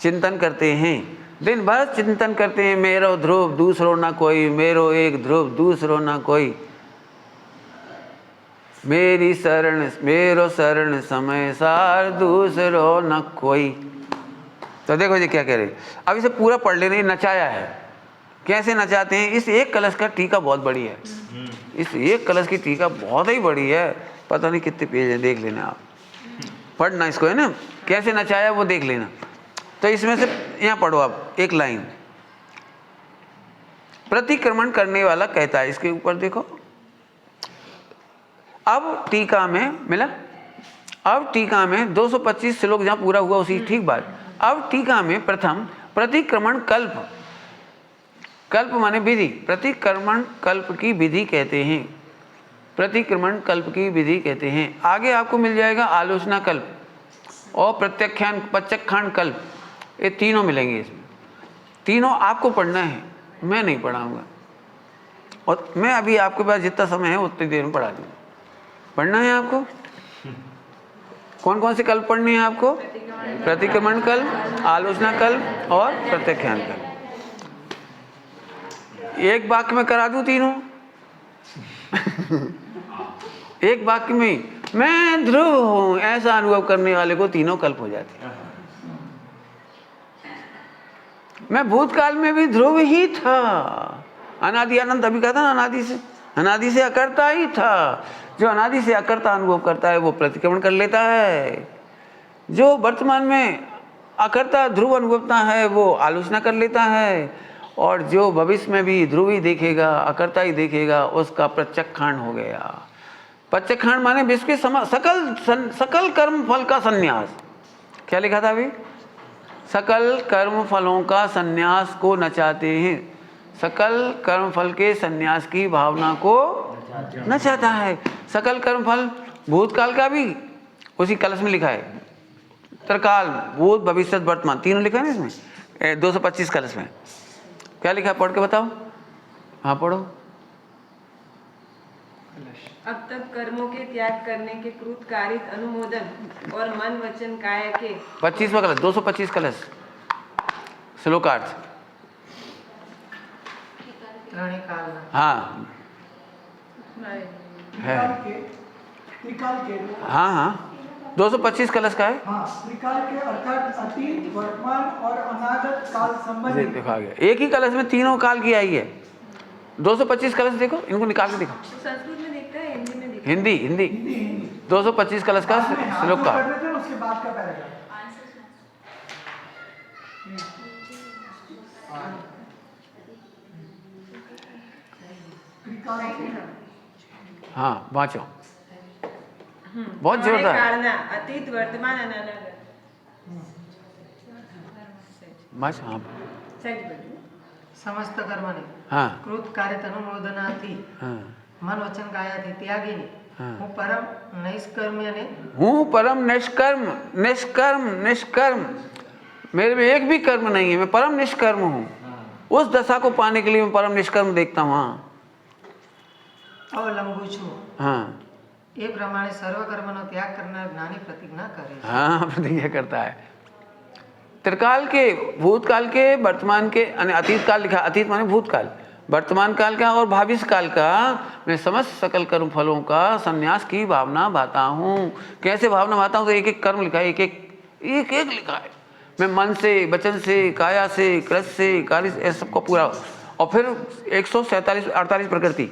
चिंतन करते हैं, दिन भर चिंतन करते हैं। मेरो ध्रुव दूसरो ना कोई, मेरो एक ध्रुव दूसरो ना कोई, मेरी शरण मेरो शरण समय सार दूसरो न कोई। तो देखो ये क्या कह रहे हैं। अब इसे पूरा पढ़ लेना। ये नचाया है। कैसे नचाते हैं? इस एक कलश का टीका बहुत बड़ी है। इस एक कलश की टीका बहुत ही बड़ी है, पता नहीं कितने पेज है, देख लेना आप, पढ़ना इसको, है ना। कैसे नचाया वो देख लेना। तो इसमें से यहाँ पढ़ो आप एक लाइन। प्रतिक्रमण करने वाला कहता है, इसके ऊपर देखो। अब टीका में मिला, अब टीका में 225 श्लोक जहाँ पूरा हुआ उसी ठीक बात। अब टीका में प्रथम प्रतिक्रमण कल्प, कल्प माने विधि, प्रतिक्रमण कल्प की विधि कहते हैं, प्रतिक्रमण कल्प की विधि कहते हैं। आगे आपको मिल जाएगा आलोचना कल्प और प्रत्यक्षान कल्प, ये तीनों मिलेंगे इसमें। तीनों आपको पढ़ना है, मैं नहीं पढ़ाऊंगा, और मैं अभी आपके पास जितना समय है उतनी देर में पढ़ा दूंगा। पढ़ना है आपको। कौन कौन से कल्प पढ़ने हैं आपको? प्रतिक्रमण कल्प, आलोचना कल्प और प्रत्याख्यान कल्प। एक वाक्य में करा दूं तीनों? एक वाक्य में मैं ध्रुव हूं ऐसा अनुभव करने वाले को तीनों कल्प हो जाते हैं। मैं भूतकाल में भी ध्रुव ही था, अनादि अनंत, अभी कहा था ना, अनादि से अकर्ता ही था। जो अनादि से अकर्ता अनुभव करता है वो प्रतिक्रमण कर लेता है। जो वर्तमान में अकर्ता ध्रुव अनुभवता है वो आलोचना कर लेता है, और जो भविष्य में भी ध्रुव ही देखेगा, अकर्ता ही देखेगा, उसका प्रत्यक्षांड हो गया। प्रत्यक्षांड माने विश्व के सकल कर्म फल का संन्यास। क्या लिखा था अभी? सकल कर्म फलों का संन्यास को नचाते हैं। सकल कर्म फल के संन्यास की भावना को नचाता है। सकल कर्म फल भूतकाल का भी उसी कलश में लिखा है, त्रिकाल, भूत भविष्य वर्तमान, तीनों लिखा है ना इसमें 225 कलश में। क्या लिखा है? पढ़ के बताओ। हाँ पढ़ो। अब तक कर्मों के त्याग करने के कृत कारित अनुमोदन और मन वचन काया के 25वां कलश, 225 कलश, श्लोकार्थ। हाँ है, त्रिकाल के हाँ हाँ 225 कलश का है। हाँ, त्रिकाल के अर्थात अतीत, वर्तमान और अनागत काल संबंधी। देखो आ गया, एक ही कलश में तीनों काल की आई है। 225 कलश देखो, इनको निकाल के देखो। संस्कृत में दिखता है, हिंदी में दिखता हिंदी हिंदी 225 कलश का श्लोक का। उसके बाद का पैराग्राफ। हाँ वाँचो, बहुत जोरदार। कारणा अतीत वर्तमान अनागत। बस हाँ समस्त कर्मणि हाँ कृत कार्य अनुमोदनाति हाँ मन वचन कायाति त्यागिनी हाँ। હું પરમ નિષ્કર્મ્યને हूँ परम निष्कर्म, निष्कर्म निष्कर्म, मेरे में एक भी कर्म नहीं है, मैं परम निष्कर्म हूँ। उस दशा को पाने के लिए मैं परम निष्कर्म देखता हूँ। हाँ અવલંબુ છું हाँ એ પ્રમાણે સર્વ કર્મનો ત્યાગ કરનાર જ્ઞાની પ્રતિજ્ઞા કરે છે। हाँ प्रतिज्ञा करता है। त्रिकाल के, भूतकाल के, वर्तमान के, अतीत काल लिखा, अतीत माने भूतकाल, वर्तमान काल का और भविष्य काल का, मैं समस्त सकल कर्म फलों का संन्यास की भावना भाता हूँ। कैसे भावना भाता हूँ? तो एक एक कर्म लिखा है, एक एक एक एक लिखा है। मैं मन से, वचन से, काया से, क्रस से, कार्य से, सबको पूरा। और फिर 148 प्रकृति,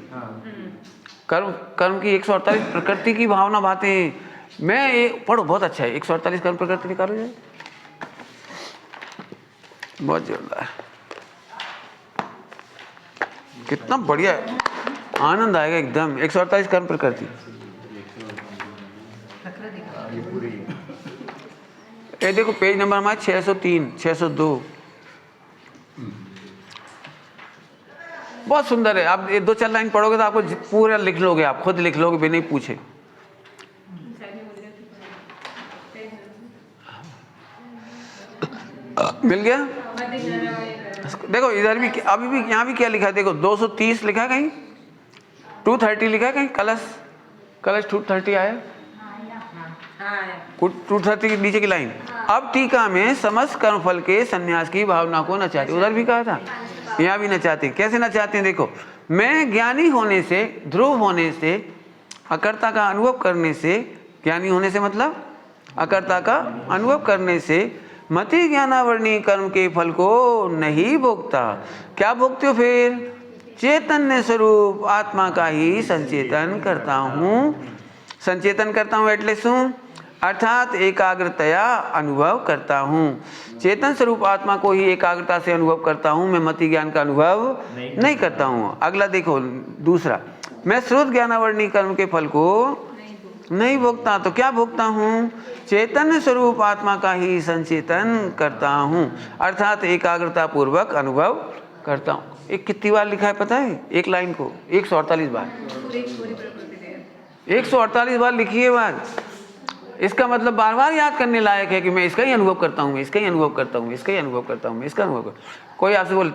कर्म कर्म की 148 प्रकृति की भावना भाते हैं। मैं ये पढ़ो, बहुत अच्छा है। 148 कर्म प्रकृति निकालो जाए, बहुत जोरदार, कितना बढ़िया है, आनंद आएगा एकदम। 148 कर्म प्रकृति, ये देखो पेज नंबर हमारा 603 602, बहुत सुंदर है। आप ये 2-4 लाइन पढ़ोगे तो आपको पूरा लिख लोगे, आप खुद लिख लोगे बिना ही पूछे। मिल गया? देखो इधर भी, अभी भी यहाँ भी क्या लिखा है, देखो 230 लिखा है कहीं, 230 लिखा है कहीं, कलश 230 आया, 230 के नीचे की लाइन। अब टीका में समस्त कर्मफल के संन्यास की भावना को नचाते, उधर भी कहा था, यहाँ भी नचाते। कैसे नचाते हैं देखो, मैं ज्ञानी होने से, ध्रुव होने से, अकर्ता का अनुभव करने से, ज्ञानी होने से मतलब अकर्ता का अनुभव करने से, मति ज्ञानावरणी कर्म के फल को नहीं भोगता। क्या भोगते हो फिर? चैतन्य स्वरूप आत्मा का ही संचेतन करता हूँ। संचेतन करता हूँ एटले શું? अर्थात एकाग्रतया अनुभव करता हूँ। चेतन स्वरूप आत्मा को ही एकाग्रता से अनुभव करता हूँ, मैं मति ज्ञान का अनुभव नहीं करता हूँ। अगला देखो दूसरा, मैं श्रुत ज्ञानावरणी कर्म के फल को नहीं भोगता, तो क्या भोगता हूँ? चैतन्य स्वरूप आत्मा का ही संचेतन करता हूँ, अर्थात एकाग्रता पूर्वक अनुभव करता हूँ। एक कितनी बार लिखा है पता है एक लाइन को? 148 बार, 148 बार लिखी है बात। इसका मतलब बार बार याद करने लायक है कि मैं इसका ही अनुभव करता हूँ, इसका ही अनुभव करता हूँ, इसका ही अनुभव करता हूँ, इसका अनुभव करता। कोई आपसे बोले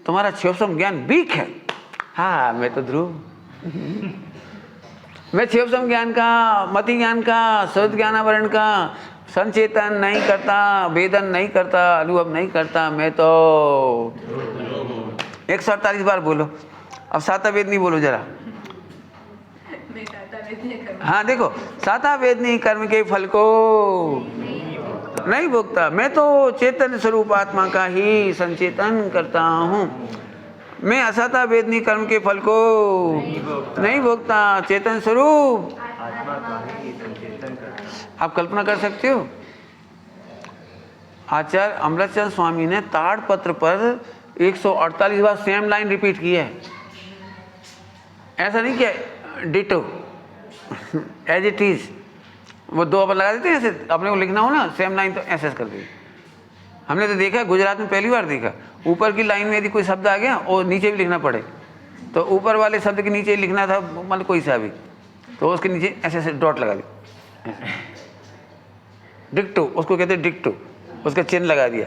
तुम्हारा क्षोभसम ज्ञान वीक है, हाँ मैं तो ध्रुव, मैं क्षोभसम ज्ञान का, मति ज्ञान का, श्रुत ज्ञानावरण का संचेतन नहीं करता, वेदन नहीं करता, अनुभव नहीं करता, मैं तो 148 बार बोलो। अब साता वेदनी बोलो जरा। हाँ देखो, साता वेदनी कर्म के फल को नहीं भोगता, मैं तो चेतन स्वरूप आत्मा का ही संचेतन करता हूँ। मैं असाता वेदनी कर्म के फल को नहीं भोगता, चेतन स्वरूप आप कल्पना कर सकते हो। आचार्य अमृतचंद स्वामी ने ताड़पत्र पर 148 बार सेम लाइन रिपीट की है। ऐसा नहीं किया डिटो एज इट इज, वो 2 अपन लगा देते हैं ऐसे, अपने को लिखना हो ना सेम लाइन तो ऐसे कर दी। हमने तो देखा, गुजरात में पहली बार देखा, ऊपर की लाइन में यदि कोई शब्द आ गया और नीचे भी लिखना पड़े तो ऊपर वाले शब्द के नीचे लिखना था, मतलब कोई सा भी, तो उसके नीचे ऐसे ऐसे डॉट लगा दी, डिक्टो उसको कहते डिक्टो, उसका चिन्ह लगा दिया।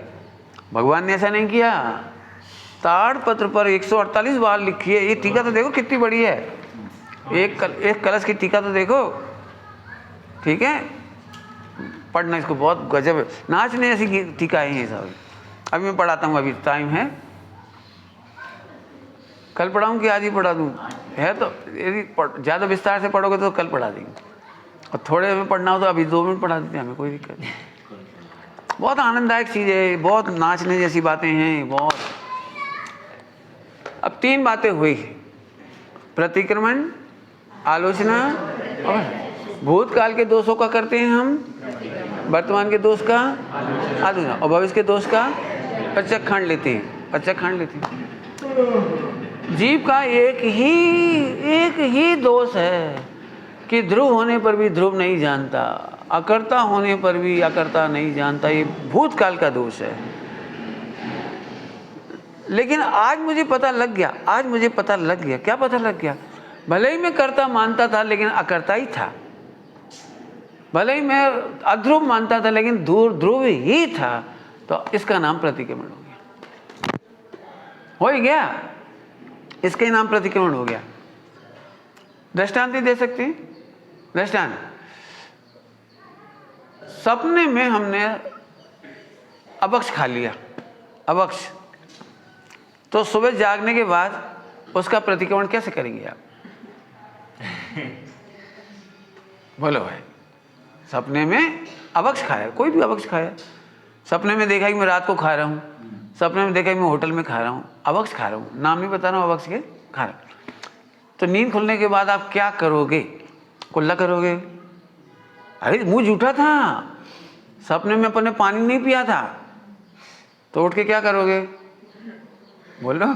भगवान ने ऐसा नहीं किया, ताड़पत्र पर 148 बार लिखी है। ये टीका तो देखो कितनी बड़ी है, एक कलश की टीका तो देखो, ठीक है, पढ़ना इसको, बहुत गजब है, नाचने ऐसी टीकाएं हैं सब। अभी मैं पढ़ाता हूँ, अभी टाइम है, कल पढ़ाऊँ कि आज ही पढ़ा दूँ? है तो यदि ज़्यादा विस्तार से पढ़ोगे तो कल पढ़ा देंगे, और थोड़े में पढ़ना हो तो अभी 2 मिनट पढ़ा देते हैं, हमें कोई दिक्कत नहीं। बहुत आनंददायक चीज़ है, बहुत नाचने जैसी बातें हैं, बहुत। अब 3 बातें हुई, प्रतिक्रमण, आलोचना और भूतकाल के दोषों का करते हैं हम, वर्तमान के दोष का आलोचना, और भविष्य के दोष का प्रत्यक्षांड लेते हैं, प्रत्यक्षांड लेते हैं। जीव का एक ही दोष है कि ध्रुव होने पर भी ध्रुव नहीं जानता, अकर्ता होने पर भी अकर्ता नहीं जानता, ये भूतकाल का दोष है। लेकिन आज मुझे पता लग गया, आज मुझे पता लग गया, क्या पता लग गया? भले ही मैं कर्ता मानता था लेकिन अकर्ता ही था, भले ही मैं अध्रुव मानता था लेकिन ध्रुव ही था, तो इसका नाम प्रतिक्रमण हो गया, इसका ही नाम प्रतिक्रमण हो गया। दृष्टांत दे सकते हैं? दृष्टांत, सपने में हमने अभक्ष खा लिया, अभक्ष, तो सुबह जागने के बाद उसका प्रतिक्रमण कैसे करेंगे आप? बोलो भाई, सपने में अवक्ष खाया, कोई भी अवक्ष खाया। सपने में देखा कि मैं रात को खा रहा हूँ, सपने में देखा कि मैं होटल में खा रहा हूँ, अवक्ष खा रहा हूँ, नाम नहीं बता रहा हूँ, अवक्ष के खा रहा हूँ। तो नींद खुलने के बाद आप क्या करोगे? कुल्ला करोगे? अरे मुंह झूठा था, सपने में अपन ने पानी नहीं पिया था, तो उठ के क्या करोगे? बोलो।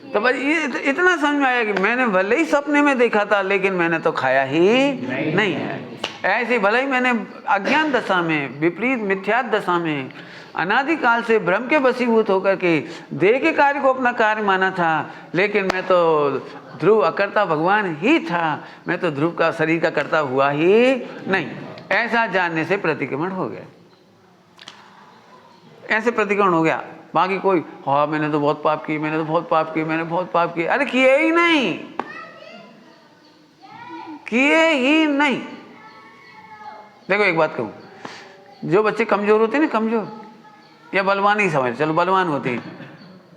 तो भाई ये इतना समझ में आया कि मैंने भले ही सपने में देखा था, लेकिन मैंने तो खाया ही नहीं है। ऐसे भले ही मैंने अज्ञान दशा में, विपरीत मिथ्यात दशा में, अनादिकाल से भ्रम के वशीभूत होकर के देह के कार्य को अपना कार्य माना था, लेकिन मैं तो ध्रुव अकर्ता भगवान ही था, मैं तो ध्रुव का शरीर का कर्ता हुआ ही नहीं। ऐसा जानने से प्रतिक्रमण हो गया, ऐसे प्रतिक्रमण हो गया। बाकी कोई हाँ मैंने तो बहुत पाप किए, मैंने तो बहुत पाप किए, मैंने बहुत पाप किए, अरे किए ही नहीं, किए ही नहीं। देखो एक बात कहूँ, जो बच्चे कमजोर होते हैं ना, कमजोर या बलवान ही समझ, चलो बलवान होते हैं,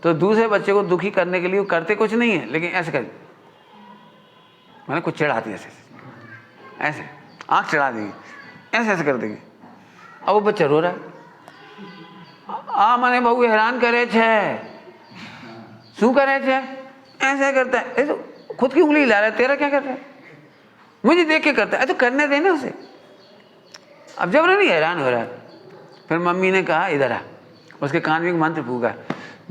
तो दूसरे बच्चे को दुखी करने के लिए वो करते कुछ नहीं है, लेकिन ऐसे कर, मैंने कुछ चढ़ाती ऐसे ऐसे आँख चढ़ा देंगे, ऐसे ऐसे कर देंगे। अब वो बच्चा रो रहा है, મને બહુ હેરાન કરે છે, શું કરે છે? ऐसे करता है, तो खुद की उंगली हिला रहा है, तेरा क्या कर रहा है? मुझे देख के करता है, तो करने देना उसे, अब जब नहीं हैरान हो रहा है। फिर मम्मी ने कहा इधर आ, उसके कान में एक मंत्र फूका,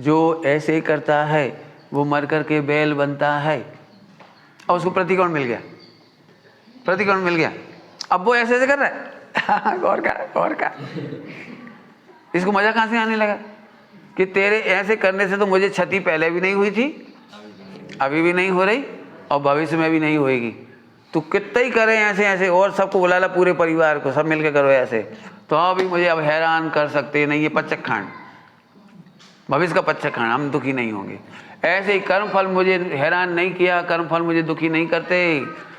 जो ऐसे ही करता है वो मर कर के बैल बनता है। और उसको प्रतिकोण मिल गया, प्रतिकोण मिल गया। अब वो ऐसे ऐसे कर रहा है, गौर का गौर का। इसको मजा कहाँ से आने लगा कि तेरे ऐसे करने से तो मुझे क्षति पहले भी नहीं हुई थी, अभी भी नहीं हो रही, और भविष्य में भी नहीं होएगी। तू कितना ही करे ऐसे ऐसे, और सबको बुला ला, पूरे परिवार को, सब मिलकर करो ऐसे, तो अभी मुझे अब हैरान कर सकते नहीं। ये पच्चक खांड, भविष्य का पच्चक खांड, हम दुखी नहीं होंगे। ऐसे ही कर्म फल मुझे हैरान नहीं किया, कर्म फल मुझे दुखी नहीं करते,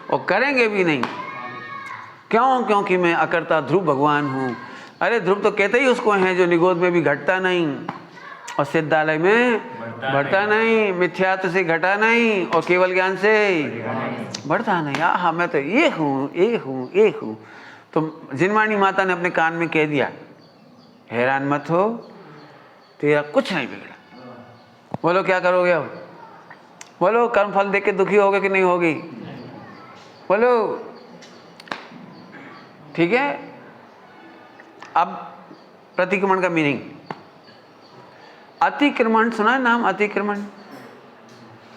और करेंगे भी नहीं। क्यों? क्योंकि मैं अकर्ता ध्रुव भगवान हूँ। अरे ध्रुव तो कहते ही उसको हैं जो निगोद में भी घटता नहीं और सिद्धालय में बढ़ता नहीं, मिथ्यात्व से घटा नहीं और केवल ज्ञान से बढ़ता नहीं। हाँ मैं तो एक हूँ, एक हूँ, एक हूँ। तो जिनवाणी माता ने अपने कान में कह दिया, हैरान मत हो, तेरा कुछ नहीं बिगड़ा। बोलो क्या करोगे अब? बोलो कर्म फल देख के दुखी होगे कि नहीं होगी? बोलो ठीक है। अब प्रतिक्रमण का मीनिंग, अतिक्रमण सुना है नाम? अतिक्रमण,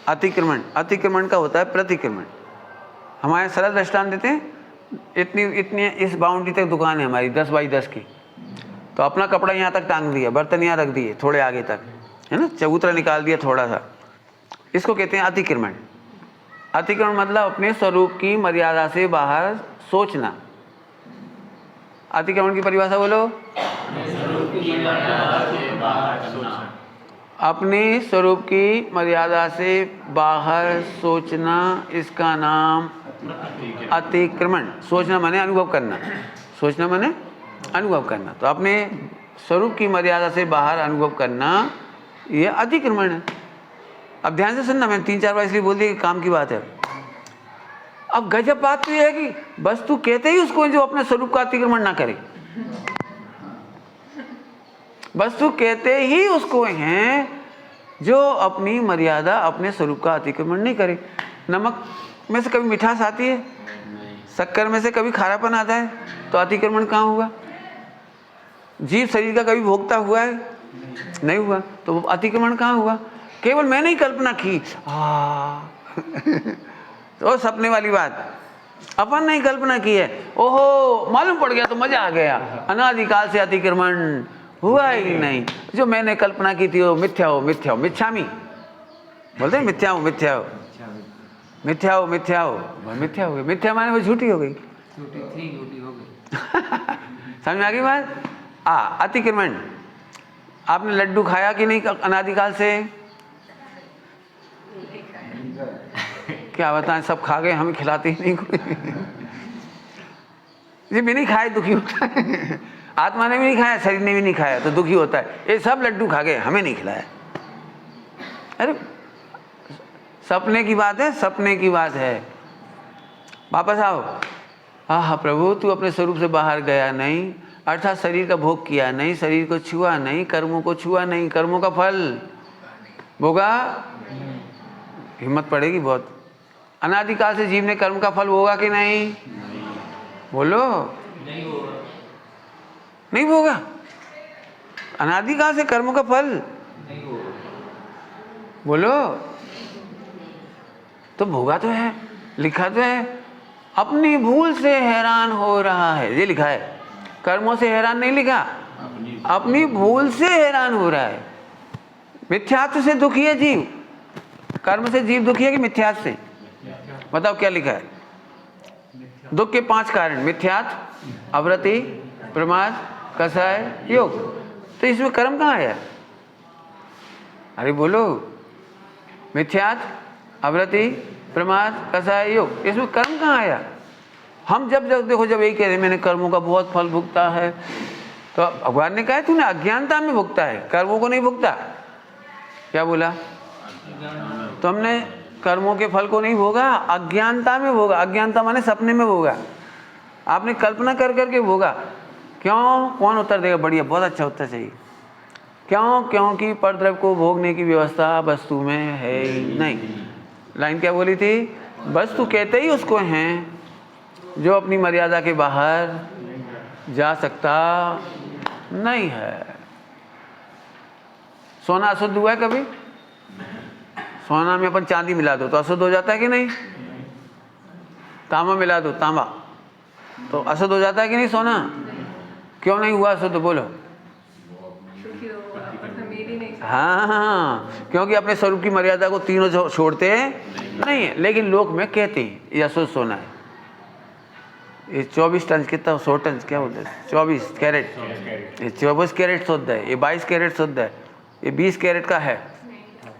अतिक्रमण, अतिक्रमण का होता है प्रतिक्रमण। हमारे सरल दृष्टांत देते हैं, इतनी इस बाउंड्री तक दुकान है हमारी 10 बाई 10 की, तो अपना कपड़ा यहाँ तक टांग दिया, बर्तन यहाँ रख दिए थोड़े आगे तक, है ना, चबूतरा निकाल दिया थोड़ा सा, इसको कहते हैं अतिक्रमण। अतिक्रमण मतलब अपने स्वरूप की मर्यादा से बाहर सोचना। अतिक्रमण की परिभाषा बोलो। अपने स्वरूप की मर्यादा से बाहर सोचना, इसका नाम अतिक्रमण। सोचना माने अनुभव करना, सोचना माने अनुभव करना। तो अपने स्वरूप की मर्यादा से बाहर अनुभव करना, ये अतिक्रमण है। अब ध्यान से सुनना, मैंने 3-4 बार इसलिए बोल दिया कि काम की बात है। अब गजब बात तो यह है कि वस्तु कहते ही उसको जो अपने स्वरूप का अतिक्रमण ना करे, वस्तु कहते ही उसको हैं जो अपनी मर्यादा, अपने स्वरूप का अतिक्रमण नहीं करे। नमक में से कभी मिठास आती है, शक्कर में से कभी खारापन आता है, तो अतिक्रमण कहाँ हुआ? जीव शरीर का कभी भोगता हुआ है? नहीं हुआ, तो अतिक्रमण कहाँ हुआ? केवल मैंने ही कल्पना की, तो सपने वाली बात, अपन ने ही कल्पना की है, ओहो मालूम पड़ गया तो मजा आ गया। अनादिकाल से अतिक्रमण हुआ ही नहीं। जो मैंने कल्पना की थी वो मिथ्या हो, मिथ्या हो, मिच्छामी बोलते हैं, मिथ्या हो, मिथ्या हो, मिथ्या हो, मिथ्या हो, मिथ्या हो गई। मिथ्या माने वो झूठी हो गई, झूठी हो गई। समझ में आ गई बात? अतिक्रमण। आपने लड्डू खाया कि नहीं अनादिकाल से? क्या बताएं, सब खा गए, हमें खिलाते ही नहीं कोई। ये भी नहीं खाए दुखी होता है, आत्मा ने भी नहीं खाया, शरीर ने भी नहीं खाया तो दुखी होता है। ये सब लड्डू खा गए, हमें नहीं खिलाया। अरे सपने की बात है, सपने की बात है। वापस आओ, हाँ प्रभु, तू अपने स्वरूप से बाहर गया नहीं, अर्थात शरीर का भोग किया नहीं, शरीर को छुआ नहीं, कर्मों को छुआ नहीं, कर्मों का फल भोगा। हिम्मत पड़ेगी बहुत। अनादिकाल से जीव ने कर्म का फल भोगा कि नहीं? बोलो। नहीं भोगा। अनादिकाल से कर्मों का फल बोलो। तो भोगा तो है, लिखा तो है, अपनी भूल से हैरान हो रहा है, ये लिखा है। कर्मों से हैरान नहीं लिखा, अपनी भूल से हैरान हो रहा है। मिथ्यात्व से दुखी है जीव। कर्म से जीव दुखी है कि मिथ्यात्व से? बताओ क्या लिखा है? दुख के 5 कारण: मिथ्यात्व, अवृत्ति, प्रमाद, कषाय, योग। तो इसमें कर्म कहाँ आया? अरे बोलो। मिथ्यात्व, अवृत्ति, प्रमाद, कषाय, योग, इसमें कर्म कहाँ आया? हम जब देखो, जब यही कह रहे मैंने कर्मों का बहुत फल भुगता है, तो भगवान ने कहा तूने अज्ञानता में भुगता है, कर्मों को नहीं भुगता। क्या बोला? तो हमने कर्मों के फल को नहीं भोगा, अज्ञानता में भोगा। अज्ञानता माने सपने में भोगा। आपने कल्पना कर करके भोगा। क्यों? कौन उत्तर देगा? बढ़िया, बहुत अच्छा उत्तर चाहिए। क्यों? क्योंकि परद्रव्य को भोगने की व्यवस्था वस्तु में है ही नहीं। लाइन क्या बोली थी? वस्तु कहते ही उसको हैं जो अपनी मर्यादा के बाहर जा सकता नहीं है। सोना अशुद्ध हुआ है कभी? सोना में अपन चांदी मिला दो तो अशुद्ध हो जाता है कि नहीं? तांबा मिला दो, तांबा, तो अशुद्ध हो जाता है कि नहीं सोना? क्यों नहीं हुआ अशुद्ध? बोलो। हाँ, क्योंकि अपने स्वरूप की मर्यादा को तीनों छोड़ते नहीं है। लेकिन लोक में कहते हैं ये अशुद्ध सोना है। ये 24 टन, कितना 100 टन क्या बोलते हैं? 24 कैरेट। ये 24 कैरेट शुद्ध है, ये 22 कैरेट शुद्ध है, ये 20 कैरेट का है।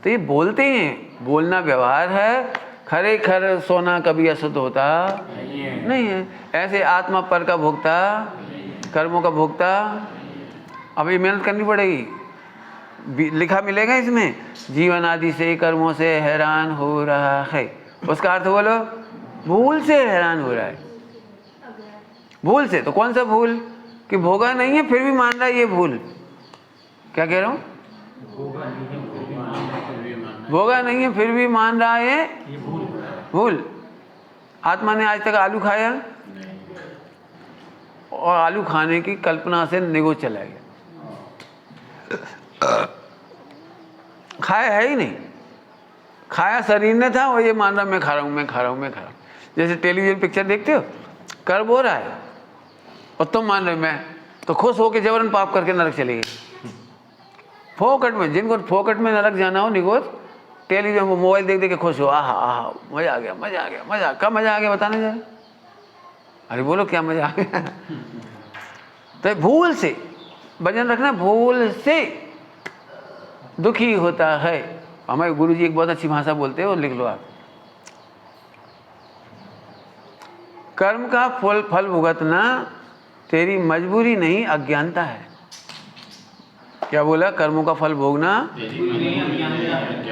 तो ये बोलते हैं, बोलना व्यवहार है। खरे खर सोना कभी अशुद्ध होता नहीं है। ऐसे आत्मा पर का भोक्ता, कर्मों का भोक्ता। अब ये मेहनत करनी पड़ेगी। लिखा मिलेगा इसमें, जीवन आदि से कर्मों से हैरान हो रहा है। उसका अर्थ बोलो, भूल से हैरान हो रहा है। भूल से, तो कौन सा भूल? कि भोगा नहीं है फिर भी मान रहा है ये भूल। क्या कह रहा हूं? भोगा नहीं है फिर भी मान रहा है भूल। आत्मा ने आज तक आलू खाया और आलू खाने की कल्पना से निगो चला गया। खाया है ही नहीं। खाया शरीर ने था और ये मान रहा मैं खा रहा हूं, मैं खा रहा हूं, मैं खा रहा हूं। जैसे टेलीविजन पिक्चर देखते हो, कर्म हो रहा है और तुम मान रहे मैं, तो खुश होकर जबरन पाप करके नरक चले गए। फोकट में, जिनको फोकट में नरक जाना हो निगोद, टेलीविजन को मोबाइल देख देख के खुश हो। आहा आहा, मजा आ गया, मजा आ गया, मजा। कब मजा आ गया बताने जरा? अरे बोलो क्या मजा आ गया? तो भूल से वजन रखना, भूल से दुखी होता है। हमारे गुरुजी एक बहुत अच्छी भाषा बोलते हैं, वो लिख लो आप। कर्म का फल भुगतना तेरी मजबूरी नहीं, अज्ञानता है। क्या बोला? कर्मों का फल भोगना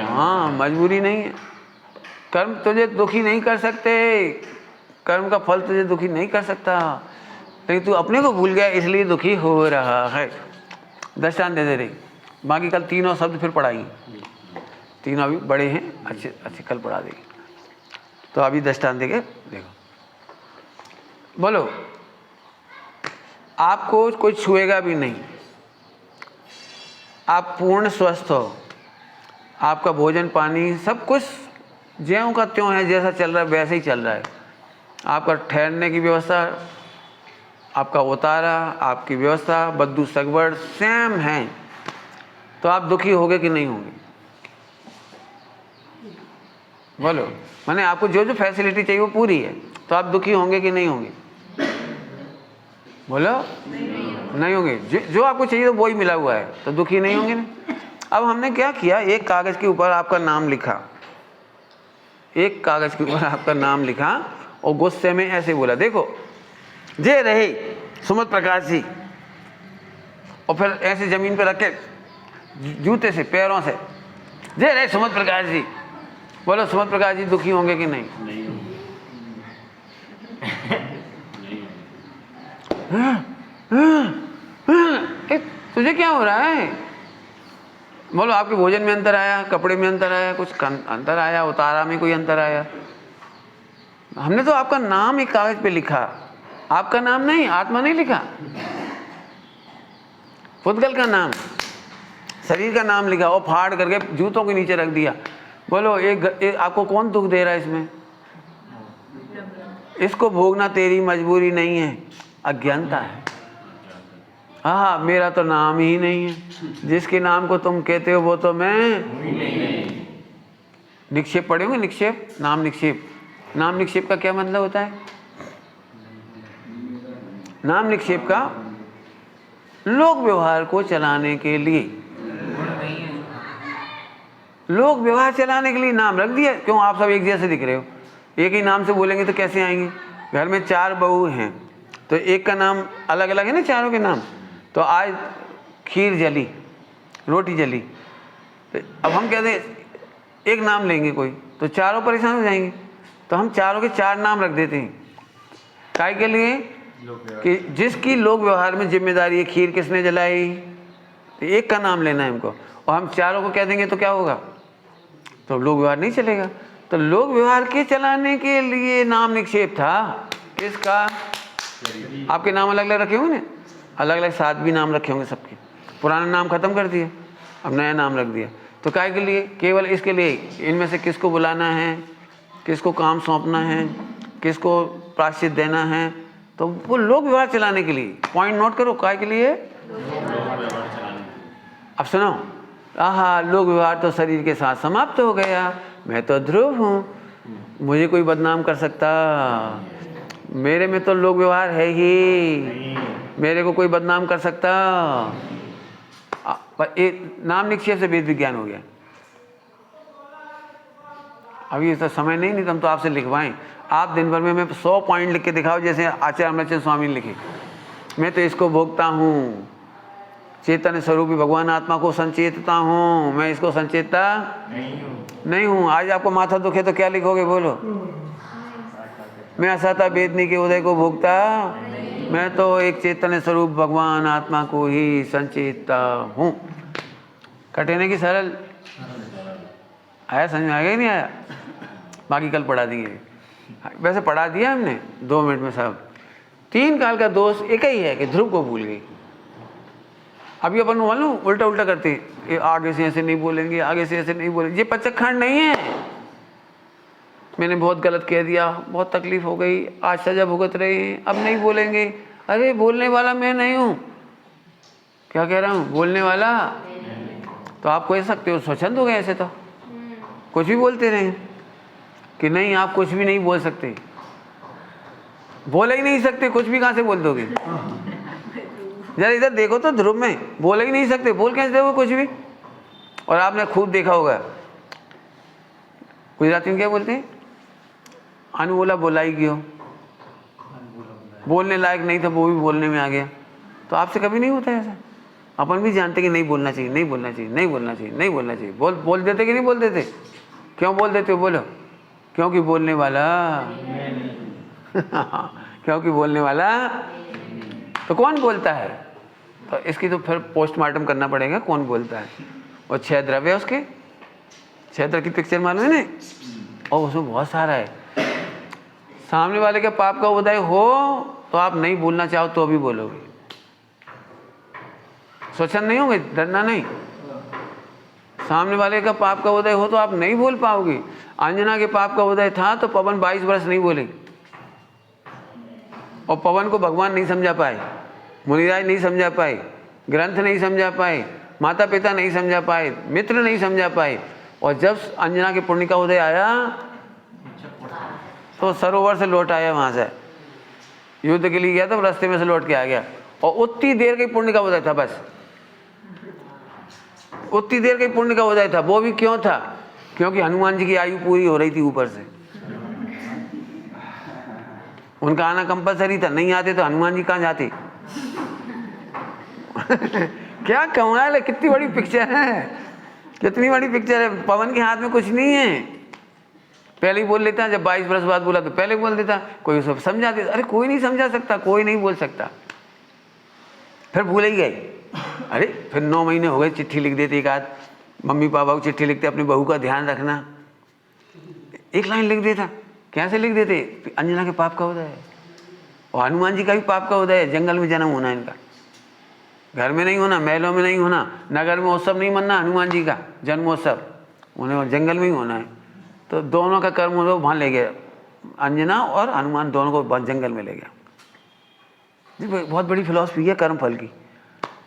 हाँ, मजबूरी नहीं है। कर्म तुझे दुखी नहीं कर सकते, कर्म का फल तुझे दुखी नहीं कर सकता, लेकिन तू अपने को भूल गया इसलिए दुखी हो रहा है। दृष्टांत दे दे रही। बाकी कल तीनों शब्द फिर पढ़ाएंगे। तीनों अभी बड़े हैं, अच्छे अच्छे कल पढ़ा देंगे। तो अभी दृष्टांत देंगे, देखो। बोलो, आपको कोई छुएगा भी नहीं, आप पूर्ण स्वस्थ हो, आपका भोजन पानी सब कुछ ज्यों का त्यों है, जैसा चल रहा है वैसे ही चल रहा है। आपका ठहरने की व्यवस्था, आपका उतारा, आपकी व्यवस्था, बद्दू सगवड़ सेम है, तो आप दुखी होगे कि नहीं होंगे? बोलो। माने आपको जो जो फैसिलिटी चाहिए वो पूरी है, तो आप दुखी होंगे कि नहीं होंगे? बोलो। नहीं होंगे। जो आपको चाहिए तो वही मिला हुआ है, तो दुखी नहीं होंगे ना। अब हमने क्या किया, एक कागज के ऊपर आपका नाम लिखा, एक कागज के ऊपर आपका नाम लिखा और गुस्से में ऐसे बोला, देखो जे रहे सुमत प्रकाश जी, और फिर ऐसे जमीन पर रख के जूते से पैरों से, जे रहे सुमत प्रकाश जी। बोलो, सुमत प्रकाश जी दुखी होंगे कि नहीं? तुझे क्या हो रहा है? बोलो आपके भोजन में अंतर आया, कपड़े में अंतर आया, कुछ अंतर आया, उतारा में कोई अंतर आया? हमने तो आपका नाम एक कागज पे लिखा, आपका नाम नहीं, आत्मा नहीं लिखा। पुद्गल का नाम, शरीर का नाम लिखा और फाड़ करके जूतों के नीचे रख दिया। बोलो एक आपको कौन दुख दे रहा है इसमें? इसको भोगना तेरी मजबूरी नहीं है, अज्ञानता है। हाँ, मेरा तो नाम ही नहीं है, जिसके नाम को तुम कहते हो वो तो मैं। निक्षेप पढ़े होंगे, निक्षेप, नाम निक्षेप। नाम निक्षेप का क्या मतलब होता है? नाम निक्षेप का लोक व्यवहार को चलाने के लिए, लोक व्यवहार चलाने के लिए नाम रख दिया। क्यों आप सब एक जैसे दिख रहे हो? एक ही नाम से बोलेंगे तो कैसे आएंगे? घर में 4 बहू हैं तो एक का नाम अलग अलग है ना, चारों के नाम। तो आज खीर जली, रोटी जली, तो अब हम कहते हैं एक नाम लेंगे कोई, तो चारों परेशान हो जाएंगे। तो हम चारों के 4 नाम रख देते हैं। काय के लिए? कि जिसकी लोक व्यवहार में जिम्मेदारी है, खीर किसने जलाई, तो एक का नाम लेना है हमको, और हम चारों को कह देंगे तो क्या होगा? तो लोक व्यवहार नहीं चलेगा। तो लोक व्यवहार के चलाने के लिए नाम निक्षेप था। किसका? आपके नाम अलग अलग रखे होंगे ना, अलग अलग 7 भी नाम रखे होंगे सबके। पुराना नाम खत्म कर दिया, अब नया नाम रख दिया। तो काय के लिए? केवल इसके लिए, इनमें से किसको बुलाना है, किसको काम सौंपना है, किसको प्रायश्चित देना है, तो वो लोक व्यवहार चलाने के लिए। पॉइंट नोट करो, काय के लिए? अब सुनो, आहा, लोक व्यवहार तो शरीर के साथ समाप्त हो गया। मैं तो ध्रुव हूँ, मुझे कोई बदनाम कर सकता? मेरे में तो लोक व्यवहार है ही, मेरे को कोई बदनाम कर सकता? नाम निक्षेप से वेद विज्ञान हो गया। अभी तो समय नहीं तो हम तो आपसे लिखवाएं। आप दिन भर में मैं 100 पॉइंट लिख के दिखाओ, जैसे आचार्य अमरचंद स्वामी ने लिखे। मैं तो इसको भोगता हूँ, चेतन स्वरूपी भगवान आत्मा को संचेतता हूँ, मैं इसको संचेतता नहीं हूँ। आज आपको माथा दुखे तो क्या लिखोगे? बोलो, मैं असता वेदनी के उदय को भोगता, मैं तो एक चेतन स्वरूप भगवान आत्मा को ही संचेतता हूँ। कठिन की सरल? आया समझ में? आ गया नहीं आया? बाकी कल पढ़ा देंगे। वैसे पढ़ा दिया हमने 2 मिनट में सब। 3 काल का दोष एक ही है कि ध्रुव को भूल गई। अभी अपन मालूम उल्टा उल्टा करते, ये आगे से ऐसे नहीं बोलेंगे, आगे से ऐसे नहीं बोलेंगे। ये पचखंड नहीं है। मैंने बहुत गलत कह दिया, बहुत तकलीफ हो गई, आज सजा भुगत रहे हैं, अब नहीं बोलेंगे। अरे बोलने वाला मैं नहीं हूँ। क्या कह रहा हूँ? बोलने वाला तो आप कह सकते हो, स्वच्छंद हो गए ऐसे तो कुछ भी बोलते रहे कि नहीं, आप कुछ भी नहीं बोल सकते, बोल ही नहीं सकते, कुछ भी कहाँ से बोल दोगे? जरा इधर देखो तो, ध्रुव में बोल ही नहीं सकते, बोल कैसे दोगे कुछ भी? और आपने खूब देखा होगा गुजराती में क्या बोलते हैं, अनु बोला बोलाई गयो, बोलने लायक नहीं था वो भी बोलने में आ गया। तो आपसे कभी नहीं होता ऐसा? अपन भी जानते कि नहीं बोलना चाहिए, नहीं बोलना चाहिए, नहीं बोलना चाहिए, नहीं बोलना चाहिए, बोल देते कि नहीं बोल देते? क्यों बोल देते हो? बोलो, क्योंकि बोलने वाला क्योंकि बोलने वाला तो कौन बोलता है? तो इसकी तो फिर पोस्टमार्टम करना पड़ेगा, कौन बोलता है। और 6 द्रव्य उसके, 6 द्रव्य की पिक्चर मालूम है ना? और उसमें बहुत सारा है। सामने वाले के पाप का उदय हो तो आप नहीं बोलना चाहो तो भी बोलोगे, स्वच्छंद नहीं होंगे, डरना नहीं। सामने वाले का पाप का उदय हो तो आप नहीं बोल पाओगे। अंजना के पाप का उदय था तो पवन 22 वर्ष नहीं बोले, और पवन को भगवान नहीं समझा पाए, मुनिराज नहीं समझा पाए, ग्रंथ नहीं समझा पाए, माता पिता नहीं समझा पाए, मित्र नहीं समझा पाए। और जब अंजना के पुण्य का उदय आया तो सरोवर से लौट आया, वहाँ से युद्ध के लिए गया था, रास्ते में से लौट के आ गया। और उतनी देर के पुण्य का उदय था, बस उतनी देर के पुण्य का उदय था। वो भी क्यों था? क्योंकि हनुमान जी की आयु पूरी हो रही थी ऊपर से। उनका आना कंपलसरी था, नहीं आते तो हनुमान जी कहाँ जाते? क्या कमाल है, कितनी बड़ी पिक्चर है, कितनी बड़ी पिक्चर है। पवन के हाथ में कुछ नहीं है, पहले ही बोल लेता। जब 22 वर्ष बाद बोला तो पहले बोल देता, कोई उसे समझा देता। अरे कोई नहीं समझा सकता, कोई नहीं बोल सकता। फिर भूल ही गए। अरे फिर 9 महीने हो गए, चिट्ठी लिख देते एक आध, मम्मी पापा को चिट्ठी लिखते अपनी बहू का ध्यान रखना, एक लाइन लिख देता। कैसे लिख देते? अंजना के पाप का उदय है और हनुमान जी का भी पाप का उदय है। जंगल में जन्म होना इनका, घर में नहीं होना, महलों में नहीं होना, नगर में उत्सव नहीं मनना हनुमान जी का जन्मोत्सव, उन्हें जंगल में ही होना है। तो दोनों का कर्म वहाँ ले गया, अंजना और हनुमान दोनों को जंगल में ले गया। बहुत बड़ी फिलॉसफी है कर्म फल की।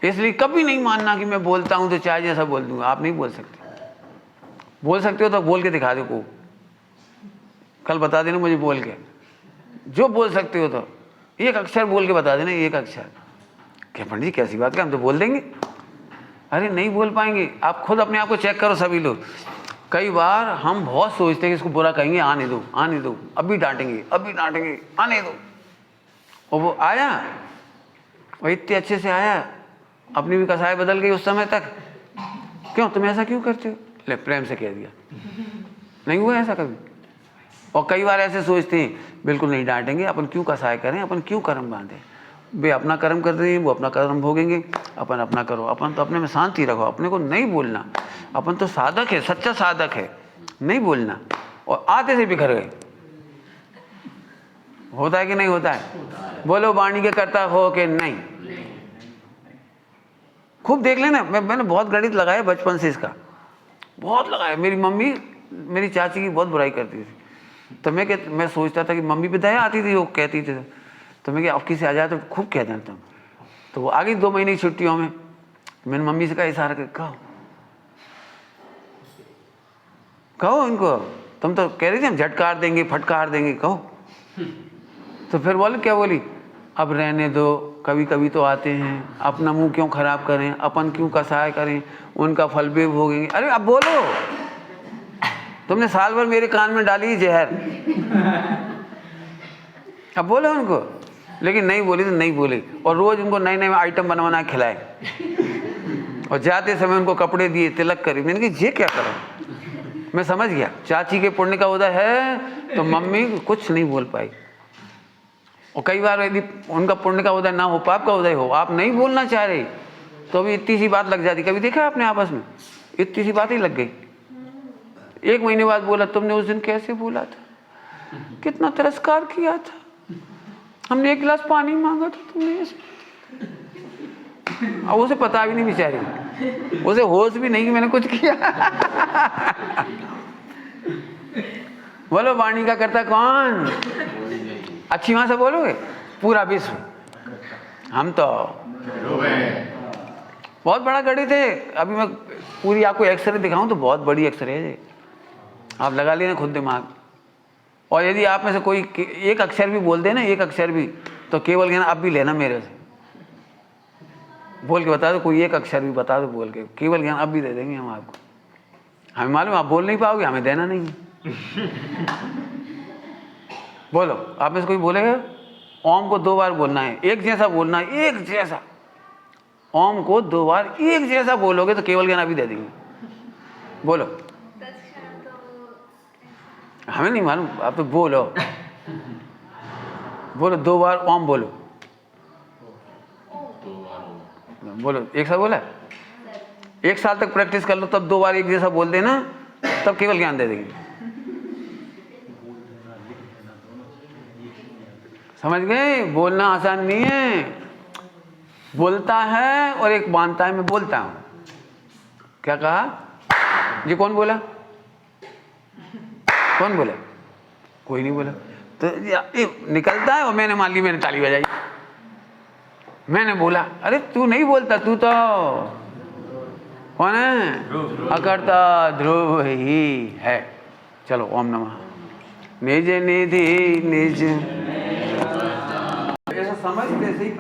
इसलिए कभी नहीं मानना कि मैं बोलता हूँ तो चाहे जैसा बोल दूंगा। आप नहीं बोल सकते। बोल सकते हो तो बोल के दिखा दो को, कल बता देना मुझे बोल के, जो बोल सकते हो तो एक अक्षर बोल के बता देना, एक अक्षर। क्या पंडित जी कैसी बात है, हम तो बोल देंगे। अरे नहीं बोल पाएंगे। आप खुद अपने आप को चेक करो सभी लोग। कई बार हम बहुत सोचते हैं कि इसको बुरा कहेंगे, आने दो आने दो, अभी डांटेंगे अभी डांटेंगे, आने दो। और वो आया, वो इतने अच्छे से आया, अपनी भी कसाई बदल गई उस समय तक। क्यों तुम ऐसा क्यों करते हो? ले प्रेम से कह दिया। नहीं हुआ ऐसा कभी? और कई बार ऐसे सोचते हैं बिल्कुल नहीं डांटेंगे, अपन क्यों कसाई करें, अपन क्यों कर्म बांधें। वे अपना कर्म कर रहे हैं, वो अपना कर्म भोगेंगे, अपन अपना करो। अपन तो अपने में शांति रखो, अपने को नहीं बोलना। अपन तो साधक है, सच्चा साधक है, नहीं बोलना। और आते से बिखर गए। होता है कि नहीं होता है? बोलो वाणी के कर्ता हो कि नहीं? खूब देख लेना। मैंने बहुत गणित लगाया बचपन से, इसका बहुत लगाया। मेरी मम्मी मेरी चाची की बहुत बुराई करती थी, तो मैं सोचता था कि मम्मी पे दया आती थी, वो कहती थी तो मैं अब किसी आ जाए तो खूब कह देता हूँ। तो वो आ गई 2 महीने की छुट्टियों में, मैंने मम्मी से कहा इशारा कर, कहो इनको, तुम तो कह रही थी हम झटकार देंगे फटकार देंगे, कहो। तो फिर बोले, क्या बोली? अब रहने दो, कभी कभी तो आते हैं, अपना मुंह क्यों खराब करें, अपन क्यों कसाय करें, उनका फल भी भोगेंगे। अरे अब बोलो, तुमने साल भर मेरे कान में डाली जहर, अब बोलो उनको। लेकिन नहीं बोली तो नहीं बोली। और रोज उनको नए नए आइटम बनवाना खिलाए, और जाते समय उनको कपड़े दिए, तिलक करी। मैंने कहा ये क्या करो? मैं समझ गया चाची के पुण्य का उदय है, तो मम्मी कुछ नहीं बोल पाई। और कई बार यदि उनका पुण्य का उदय ना हो, पाप का उदय हो, आप नहीं बोलना चाह रहे, तो अभी इतनी सी बात लग जाती। कभी देखा आपने आपस में? इतनी सी बात ही लग गई। 1 महीने बाद बोला, तुमने उस दिन कैसे बोला था, कितना तिरस्कार किया था, हमने 1 गिलास पानी मांगा था, तुमने ऐसे। अब उसे पता भी नहीं बेचारी, उसे होश भी नहीं कि मैंने कुछ किया। बोलो वाणी का करता कौन? अच्छी वहां से बोलोगे, पूरा विश्व। हम तो बहुत बड़ा गणित है। अभी मैं पूरी आपको एक्सरे दिखाऊं तो बहुत बड़ी एक्सरे है, आप लगा लेना खुद दिमाग। और यदि आप में से कोई एक अक्षर भी बोल दे ना, एक अक्षर भी, तो केवल ज्ञान अब भी लेना मेरे से, बोल के बता दो, कोई एक अक्षर भी बता दो बोल के, केवल ज्ञान अब भी दे देंगे हम आपको। हमें मालूम आप बोल नहीं पाओगे, हमें देना नहीं है। बोलो, आप में से कोई बोलेगा? ओम को 2 बार बोलना है, एक जैसा बोलना है, एक जैसा। ओम को 2 बार एक जैसा बोलोगे तो केवल ज्ञान अभी दे देंगे। बोलो। हमें नहीं मालूम, आप तो बोलो। बोलो 2 बार ओम बोलो। बोलो, एक साथ बोला? 1 साल तक प्रैक्टिस कर लो, तब 2 बार एक जैसा बोल देना, तब केवल ज्ञान दे देंगे। समझ गए? बोलना आसान नहीं है। बोलता है और एक मानता है मैं बोलता हूं। क्या कहा जी? कौन बोला? कौन बोला? कोई नहीं बोला। तो निकलता है और मैंने मान ली, मैंने ताली बजाई, मैंने बोला। अरे तू नहीं बोलता, तू तो कौन है? अकर्ता ध्रुव ही है। चलो ओम नमः। निज निधि निज, ऐसा समझते से ही